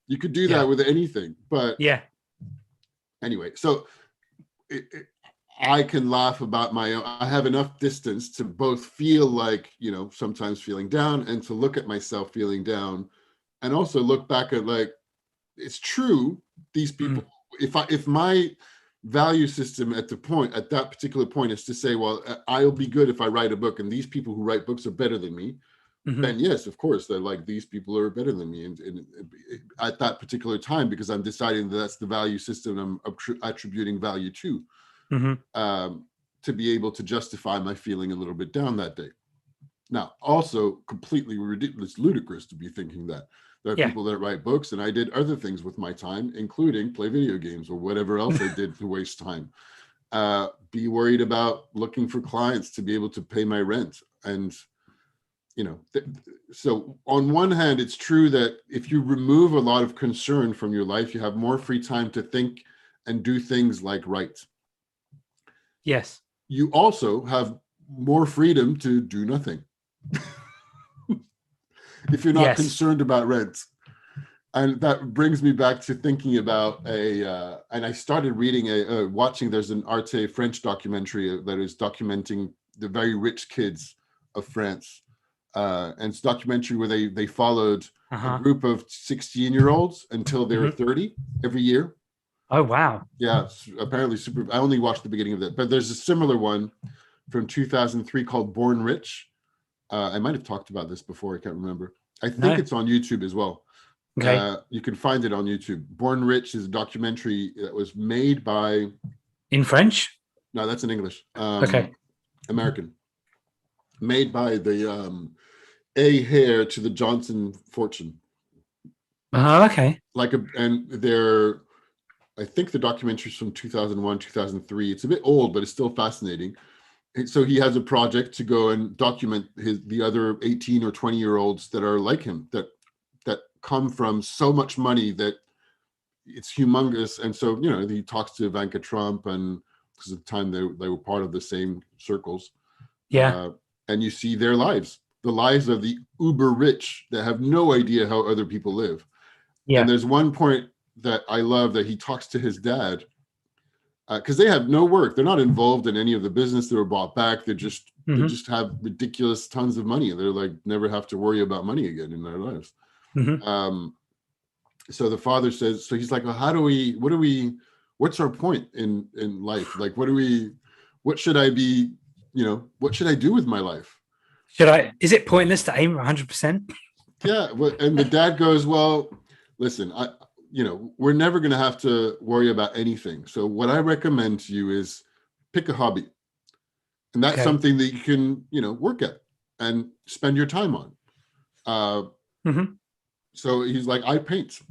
You could do that with anything, but anyway, so I can laugh about my own. I have enough distance to both feel like, sometimes feeling down, and to look at myself feeling down, and also look back at like, it's true. These people, if my value system at that particular point is to say, well, I'll be good if I write a book, and these people who write books are better than me, then yes, of course, they're like, these people are better than me. And at that particular time, because I'm deciding that's the value system I'm attributing value to, to be able to justify my feeling a little bit down that day. Now, also completely ridiculous, ludicrous to be thinking that. There are people that write books, and I did other things with my time, including play video games or whatever else I did to waste time. Be worried about looking for clients to be able to pay my rent. And, so on one hand, it's true that if you remove a lot of concern from your life, you have more free time to think and do things like write. Yes. You also have more freedom to do nothing. If you're not concerned about rent. And that brings me back to thinking about and I started reading watching, there's an Arte French documentary that is documenting the very rich kids of France. And it's a documentary where they followed a group of 16-year-olds until they were 30 every year. Oh, wow. Yeah, apparently super. I only watched the beginning of that, but there's a similar one from 2003 called Born Rich. I might have talked about this before. I can't remember. I think it's on YouTube as well. Okay. You can find it on YouTube. Born Rich is a documentary that was made by... In French? No, that's in English. Okay. American. Made by the heir to the Johnson fortune. Okay. I think the documentary is from 2001, 2003. It's a bit old, but it's still fascinating. So he has a project to go and document the other 18 or 20-year-olds that are like him, that come from so much money that it's humongous. And so, he talks to Ivanka Trump, and because at the time they were part of the same circles. Yeah. And you see their lives, the lives of the uber rich that have no idea how other people live. Yeah. And there's one point that I love that he talks to his dad, because they have no work. They're not involved in any of the business. They were bought back. They just have ridiculous tons of money. They're like, never have to worry about money again in their lives. So the father says, so he's like, well, what's our point in life? Like, what should I be, what should I do with my life? Is it pointless to aim 100%? Yeah. And the dad goes, well, listen, we're never going to have to worry about anything. So what I recommend to you is pick a hobby. And that's something that you can, work at and spend your time on. So he's like, I paint.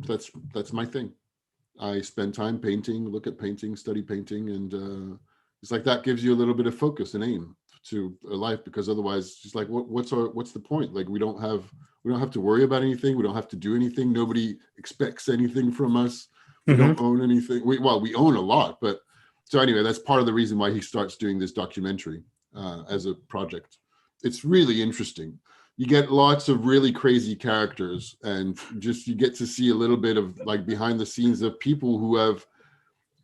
That's my thing. I spend time painting, look at painting, study painting. And it's like, that gives you a little bit of focus and aim to a life, because otherwise it's like, what's the point? Like, we don't have to worry about anything. We don't have to do anything. Nobody expects anything from us. We don't own anything. We own a lot, but so anyway, that's part of the reason why he starts doing this documentary as a project. It's really interesting. You get lots of really crazy characters, and just you get to see a little bit of like behind the scenes of people who have,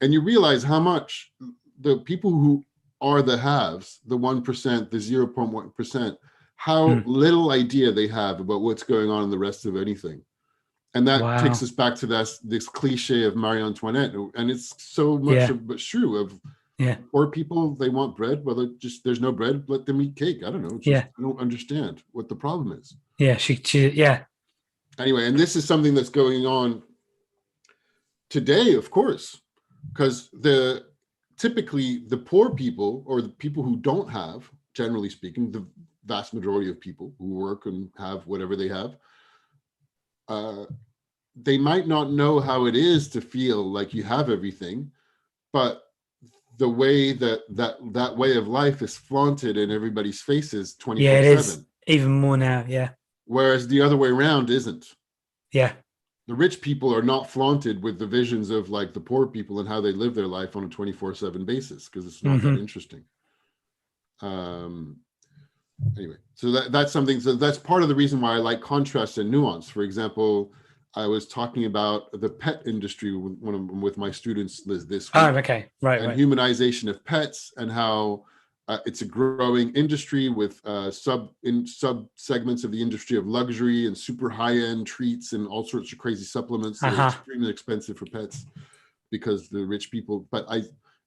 and you realize how much the people who are the haves, the 1%, the 0.1%, how little idea they have about what's going on in the rest of anything. And that takes us back to this cliche of Marie Antoinette. And it's so much but true of Yeah. Poor people, they want bread. Well, there's no bread. Let them eat cake. I don't know. I don't understand what the problem is. Yeah. Yeah. Anyway, and this is something that's going on today, of course, because typically the poor people, or the people who don't have, generally speaking, the vast majority of people who work and have whatever they have, they might not know how it is to feel like you have everything, but the way that way of life is flaunted in everybody's faces 24/7. Yeah, it is even more now. Yeah. Whereas the other way around isn't. Yeah. The rich people are not flaunted with the visions of like the poor people and how they live their life on a 24/7 basis, because it's not that interesting. Anyway, so that's something. So that's part of the reason why I like contrast and nuance. For example, I was talking about the pet industry with my students this week. Oh, okay, right. Humanization of pets, and how it's a growing industry with sub segments of the industry of luxury and super high-end treats and all sorts of crazy supplements that are extremely expensive for pets because the rich people. But I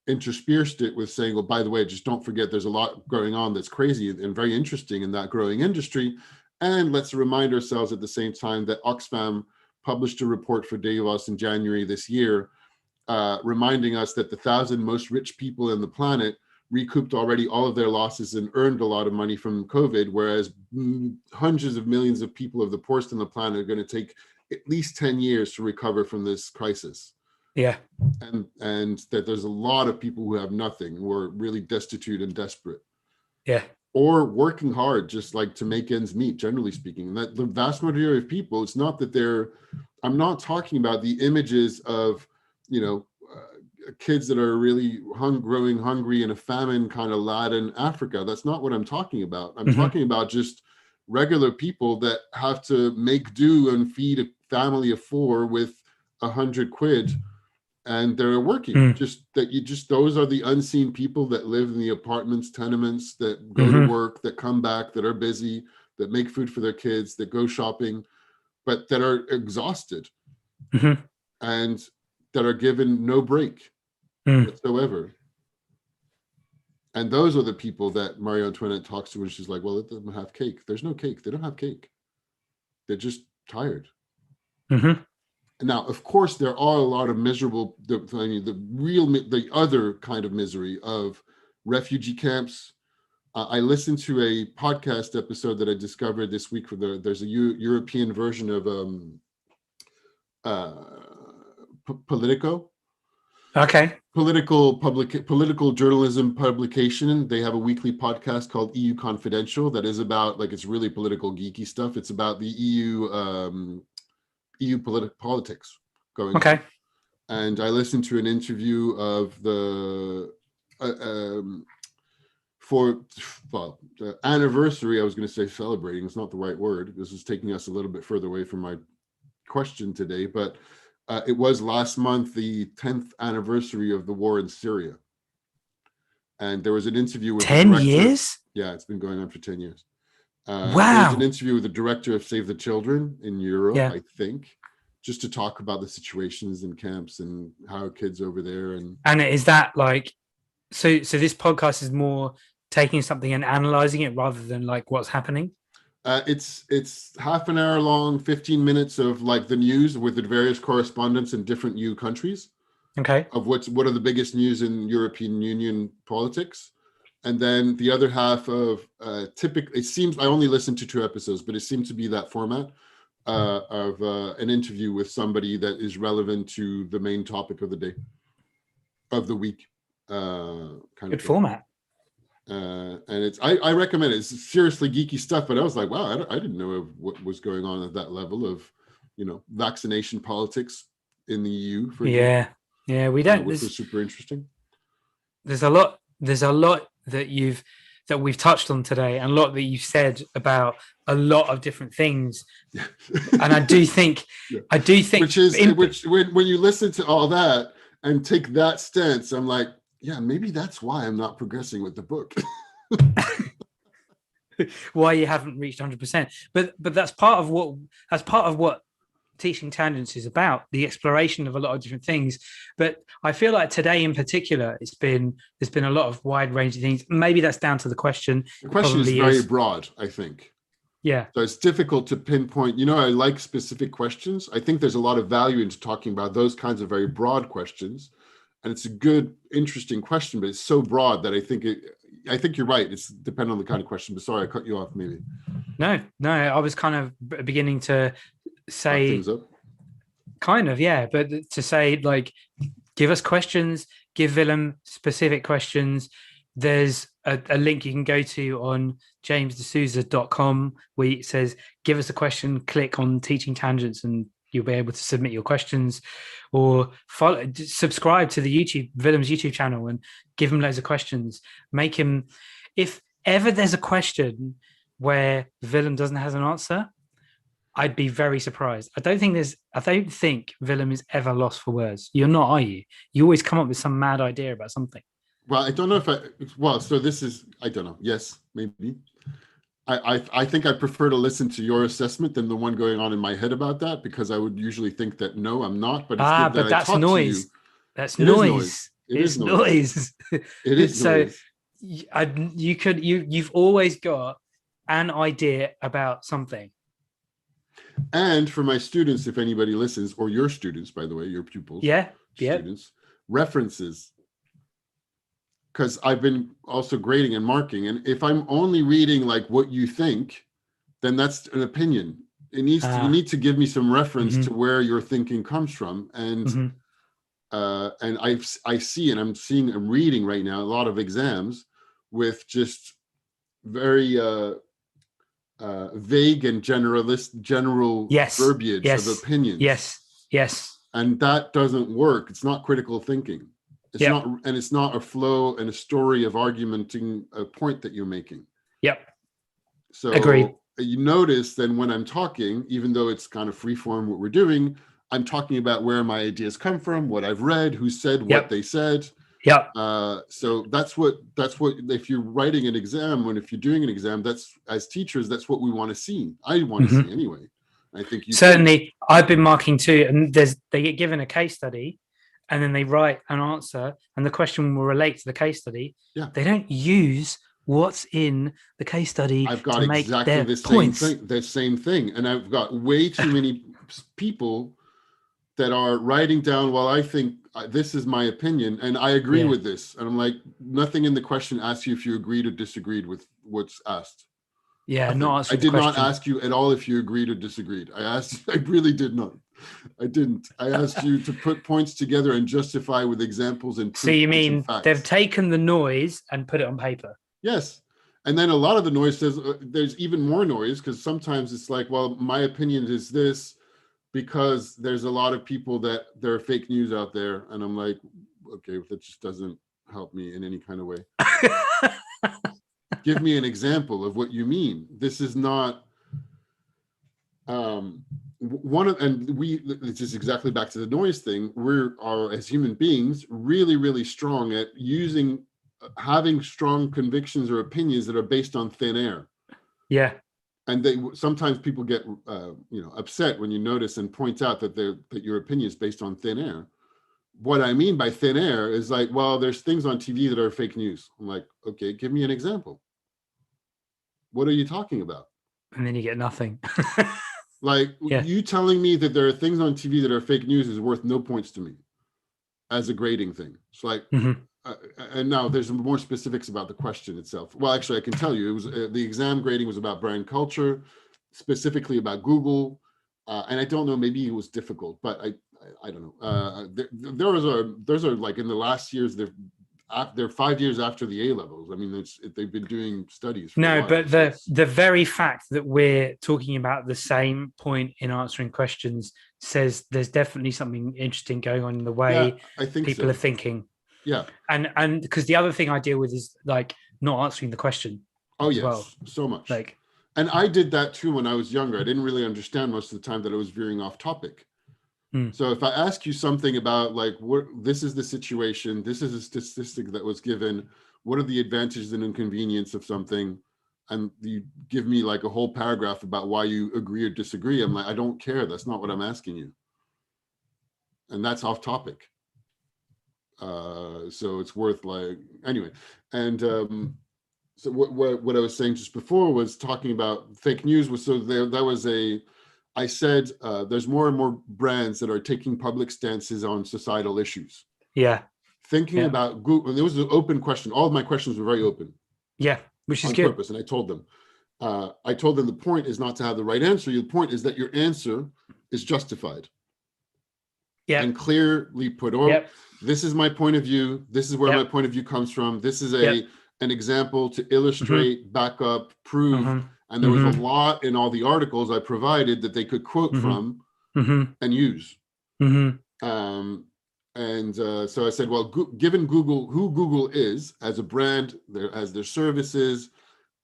interspersed it with saying, well, by the way, just don't forget there's a lot going on that's crazy and very interesting in that growing industry. And let's remind ourselves at the same time that Oxfam published a report for Davos in January this year, reminding us that the 1,000 most rich people in the planet recouped already all of their losses and earned a lot of money from COVID, whereas hundreds of millions of people of the poorest on the planet are going to take at least 10 years to recover from this crisis. Yeah. And that there's a lot of people who have nothing, who are really destitute and desperate. Yeah. Or working hard just like to make ends meet, generally speaking. And that the vast majority of people, it's not that I'm not talking about the images of, kids that are really growing hungry in a famine kind of lad in Africa. That's not what I'm talking about. I'm talking about just regular people that have to make do and feed a family of 4 with 100 quid. And they're working. Those are the unseen people that live in the apartments, tenements, that go to work, that come back, that are busy, that make food for their kids, that go shopping, but that are exhausted and that are given no break whatsoever. And those are the people that Marie Antoinette talks to when she's like, well, let them have cake. There's no cake. They don't have cake. They're just tired. Now, of course, there are a lot of miserable, the other kind of misery of refugee camps. I listened to a podcast episode that I discovered this week there's a European version of Politico. Okay. Political journalism publication. They have a weekly podcast called EU Confidential that is about, like, it's really political geeky stuff. It's about the EU politics going on. And I listened to an interview of the anniversary. I was going to say celebrating. It's not the right word. This is taking us a little bit further away from my question today, but it was last month, the 10th anniversary of the war in Syria. And there was an interview with 10 years? Yeah, it's been going on for 10 years. Wow. There's an interview with the director of Save the Children in Europe, I think, just to talk about the situations in camps and how kids over there. And is that like, so this podcast is more taking something and analyzing it rather than like what's happening? It's half an hour long, 15 minutes of like the news with the various correspondents in different EU countries. Okay. Of what are the biggest news in European Union politics. And then the other half of typically, it seems, I only listened to 2 episodes, but it seemed to be that format of an interview with somebody that is relevant to the main topic of the day, of the week. Good format. And I recommend it. It's seriously geeky stuff, but I was like, wow, I didn't know what was going on at that level of, vaccination politics in the EU. For example. Yeah, we don't. Which was super interesting. There's a lot that we've touched on today, and a lot that you've said about a lot of different things. And I do think, which when you listen to all that and take that stance, I'm like, yeah, maybe that's why I'm not progressing with the book. Why you haven't reached 100%. But that's part of what Teaching Tangents is about, the exploration of a lot of different things. But I feel like today in particular, there's been a lot of wide ranging things. Maybe that's down to the question. The question is very broad, I think. Yeah. So it's difficult to pinpoint. You know, I like specific questions. I think there's a lot of value into talking about those kinds of very broad questions. And it's a good, interesting question, but it's so broad that I think you're right. It's dependent on the kind of question. But sorry, I cut you off maybe. No, I was kind of beginning to say things up. Kind of, yeah. But to say, like, give us questions, give Willem specific questions. There's a link you can go to on jamesdesouza.com where it says, give us a question, click on Teaching Tangents, and you'll be able to submit your questions, or subscribe to the Willem's YouTube channel and give him loads of questions. Make him, if ever there's a question where Willem doesn't have an answer, I'd be very surprised. I don't think Willem is ever lost for words. You're not, are you? You always come up with some mad idea about something. Well, I don't know if so this is, I don't know. Yes, maybe. I think I prefer to listen to your assessment than the one going on in my head about that, because I would usually think that no, I'm not. But it's good that that's noise. That's noise. It is noise. It is noise. So you've always got an idea about something. And for my students, if anybody listens, or your students, by the way, your pupils, students, references. Because I've been also grading and marking, and if I'm only reading like what you think, then that's an opinion. You need to give me some reference to where your thinking comes from, and I'm reading right now a lot of exams with just very vague and general verbiage of opinions. Yes. And that doesn't work. It's not critical thinking. It's not a flow and a story of argumenting a point that you're making. Yep. So agreed. You notice then when I'm talking, even though it's kind of free form what we're doing, I'm talking about where my ideas come from, what I've read, who said what they said. Yeah. So that's what if you're writing an exam, if you're doing an exam, that's, as teachers, that's what we want to see. I want to see anyway. I think you certainly. I've been marking too, and they get given a case study, and then they write an answer, and the question will relate to the case study. Yeah. They don't use what's in the case study. I've got to make exactly their the points. same thing. And I've got way too many people that are writing down, well, I think this is my opinion, and I agree with this. And I'm like, nothing in the question asks you if you agreed or disagreed with what's asked. Yeah, I did not ask you at all if you agreed or disagreed. I really did not. I didn't. I asked you to put points together and justify with examples and proof. So you mean they've taken the noise and put it on paper? Yes. And then a lot of the noise says there's even more noise, because sometimes it's like, well, my opinion is this because there's a lot of people that there are fake news out there. And I'm like, okay, that just doesn't help me in any kind of way. Give me an example of what you mean. This is not this is exactly back to the noise thing. We are, as human beings, really, really strong at having strong convictions or opinions that are based on thin air. Yeah. And sometimes people get upset when you notice and point out that your opinion is based on thin air. What I mean by thin air is like, well, there's things on TV that are fake news. I'm like, okay, give me an example. What are you talking about? And then you get nothing. Like, you telling me that there are things on TV that are fake news is worth no points to me as a grading thing. It's like, and now there's more specifics about the question itself. Well, actually, I can tell you, it was the exam grading was about brand culture, specifically about Google. And I don't know, maybe it was difficult, but I don't know. Those are like in the last years, they're 5 years after the A levels. I mean, they've been doing studies. But the very fact that we're talking about the same point in answering questions says there's definitely something interesting going on in the way I think people are thinking. Yeah. And because the other thing I deal with is like not answering the question. Oh, yes. So much. And I did that too when I was younger. I didn't really understand most of the time that I was veering off topic. So if I ask you something about like, this is the situation, this is a statistic that was given, what are the advantages and inconvenience of something? and you give me like a whole paragraph about why you agree or disagree. I'm like, I don't care. That's not what I'm asking you. And that's off topic. So it's worth like, anyway. And so what I was saying just before was talking about fake news was, so that was I said, there's more and more brands that are taking public stances on societal issues. Yeah. Thinking about Google, and it was an open question. All of my questions were very open. Yeah, which is on good. Purpose. And I told them the point is not to have the right answer. The point is that your answer is justified. Yeah. And clearly put, this is my point of view. This is where my point of view comes from. This is an example to illustrate, back up, prove. And there was a lot in all the articles I provided that they could quote from and use. So I said, well, given Google, who Google is as a brand, as their services,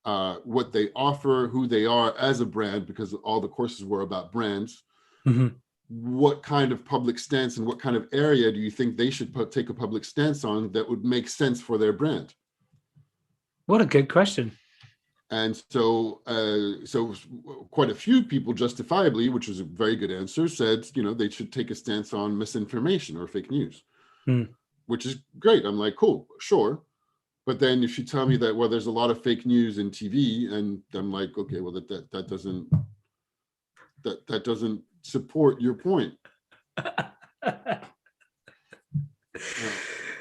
what they offer, who they are as a brand, because all the courses were about brands, what kind of public stance and what kind of area do you think they should take a public stance on that would make sense for their brand? What a good question. And so quite a few people justifiably, which was a very good answer, said, they should take a stance on misinformation or fake news, which is great. I'm like, cool, sure. But then if you tell me that, well, there's a lot of fake news in TV, and I'm like, okay, well, that doesn't support your point.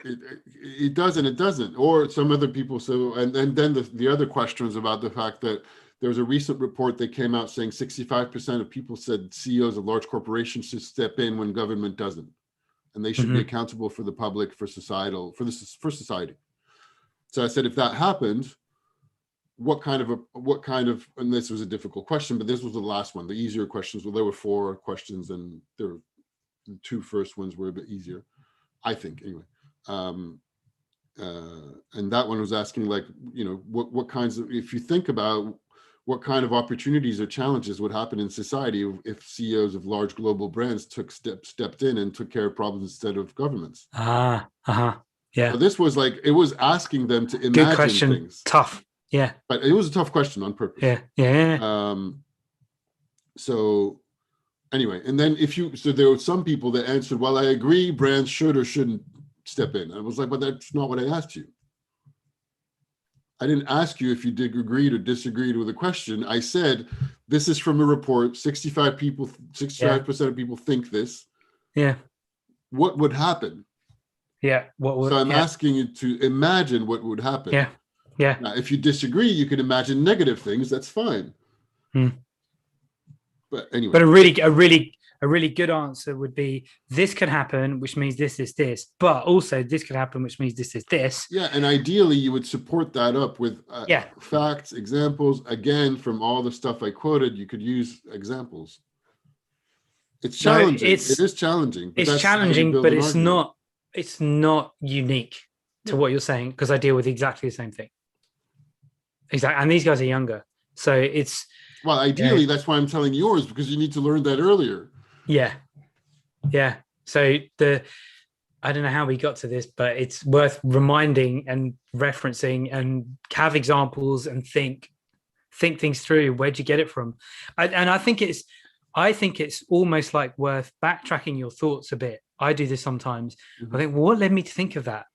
It doesn't. Or some other people. So, and then the other questions about the fact that there was a recent report that came out saying 65% of people said CEOs of large corporations should step in when government doesn't, and they should be accountable for the public, for society. So I said, if that happened, what kind of, and this was a difficult question, but this was the last one, the easier questions. Well, there were 4 questions, and the 2 first ones were a bit easier, I think, anyway. And that one was asking, like, what kinds of, if you think about what kind of opportunities or challenges would happen in society if CEOs of large global brands stepped in and took care of problems instead of governments. Yeah. So this was like, it was asking them to imagine good question. Things. Tough. Yeah. But it was a tough question on purpose. Yeah. So anyway, and then so there were some people that answered, well, I agree, brands should or shouldn't step in. I was like, but that's not what I asked you. I didn't ask you if you agreed or disagreed with the question. I said, this is from a report, 65% of people think this. Yeah. What would happen? Yeah. So I'm asking you to imagine what would happen. Yeah. Yeah. Now, if you disagree, you can imagine negative things. That's fine. But anyway. But a really good answer would be, this can happen, which means this is this. But also this could happen, which means this is this. Yeah. And ideally, you would support that up with facts, examples. Again, from all the stuff I quoted, you could use examples. It's challenging. It is challenging. It's challenging, but it's not unique to what you're saying, because I deal with exactly the same thing. Exactly. And these guys are younger. So it's... Well, ideally, that's why I'm telling yours, because you need to learn that earlier. Yeah. Yeah. So I don't know how we got to this, but it's worth reminding and referencing and have examples and think things through. Where'd you get it from? And I think it's almost like worth backtracking your thoughts a bit. I do this sometimes. I think, well, what led me to think of that?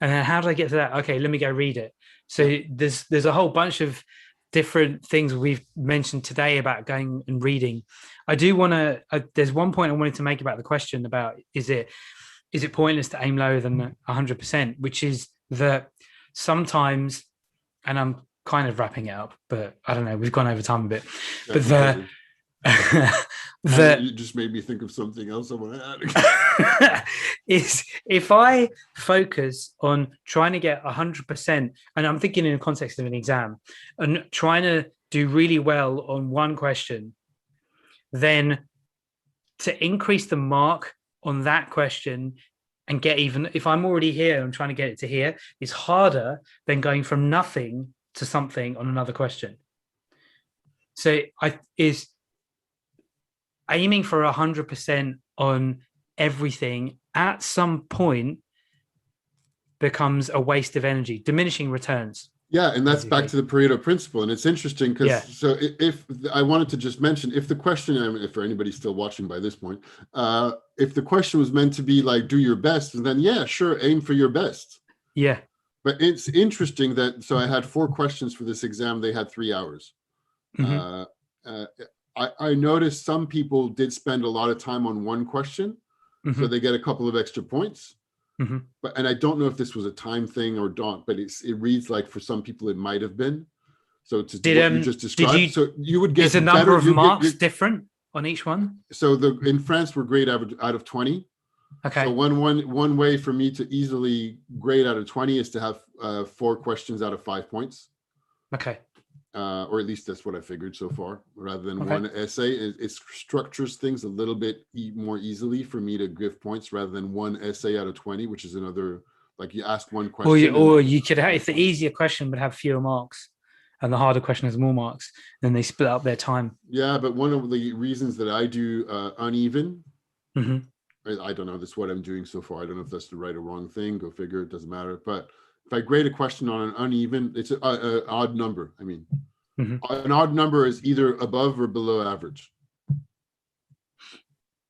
And then how did I get to that? Okay, let me go read it. So there's a whole bunch of different things we've mentioned today about going and reading. I do want to, there's one point I wanted to make about the question about, is it pointless to aim lower than 100%, which is that sometimes, and I'm kind of wrapping it up, but I don't know, we've gone over time a bit, but you just made me think of something else I want to add. Is if I focus on trying to get 100%, and I'm thinking in the context of an exam, and trying to do really well on one question, then to increase the mark on that question and get, even if I'm already here and trying to get it to here, is harder than going from nothing to something on another question. So is aiming for 100% on everything at some point becomes a waste of energy, diminishing returns. Yeah, and that's back to the Pareto principle, and it's interesting because if I wanted to just mention, if the question, if for anybody still watching by this point, if the question was meant to be like do your best, then yeah, sure, aim for your best. Yeah. But it's interesting that so I had 4 questions for this exam. They had 3 hours. Mm-hmm. I noticed some people did spend a lot of time on one question, so they get a couple of extra points. Mm-hmm. But and I don't know if this was a time thing or don't, but it reads like for some people it might have been. So it's what you just described. So you would get is the number of marks different on each one? So in France we're grade average out of 20. Okay. So one way for me to easily grade out of 20 is to have 4 questions out of 5 points. Okay. Or at least that's what I figured so far, rather than one essay. It structures things a little bit more easily for me to give points rather than one essay out of 20, which is another, like you ask one question. Or you could have, if the easier question would have fewer marks and the harder question has more marks, then they split up their time. Yeah, but one of the reasons that I do uneven, I don't know, that's what I'm doing so far. I don't know if that's the right or wrong thing. Go figure, it doesn't matter. But if I grade a question on an uneven, it's an odd number. I mean, an odd number is either above or below average.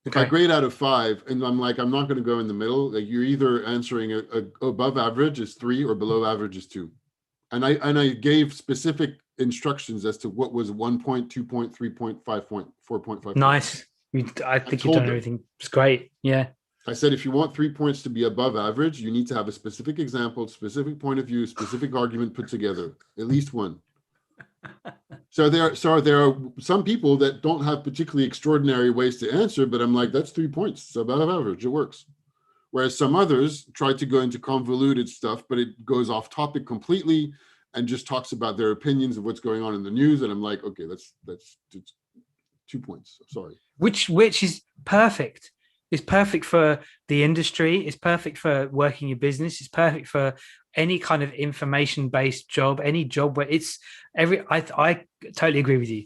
If I grade out of 5 and I'm like, I'm not going to go in the middle, like you're either answering above average is 3 or below average is 2. And I gave specific instructions as to what was 1 point, 2 point, 3 point, 5 point, 4.5. Nice. I think you've done everything. It's great. Yeah. I said, if you want 3 points to be above average, you need to have a specific example, specific point of view, specific argument put together, at least one. So there are some people that don't have particularly extraordinary ways to answer, but I'm like, that's 3 points. It's above average. It works. Whereas some others try to go into convoluted stuff, but it goes off topic completely and just talks about their opinions of what's going on in the news. And I'm like, okay, that's 2 points. Sorry. Which is perfect. It's perfect for the industry. It's perfect for working your business. It's perfect for any kind of information-based job, any job where it's I totally agree with you.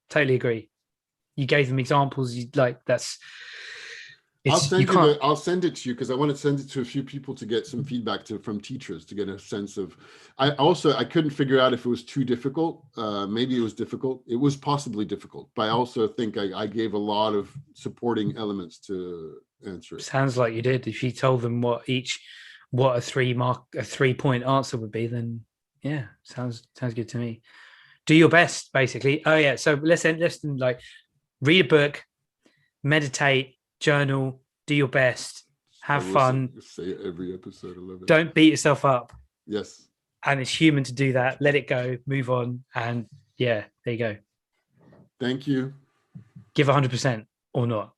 Totally agree. You gave them examples. You like that's. I'll send it to you because I want to send it to a few people to get some feedback from teachers to get a sense of. I couldn't figure out if it was too difficult. Maybe it was difficult. It was possibly difficult, but I also think I gave a lot of supporting elements to answer it. Sounds like you did. If you told them what a 3 point answer would be, then yeah, sounds good to me. Do your best, basically. Oh yeah. So listen, like read a book, meditate. Journal, do your best, have fun. Say it every episode. I love it. Don't beat yourself up. Yes. And it's human to do that. Let it go, move on. And yeah, there you go. Thank you. Give 100% or not.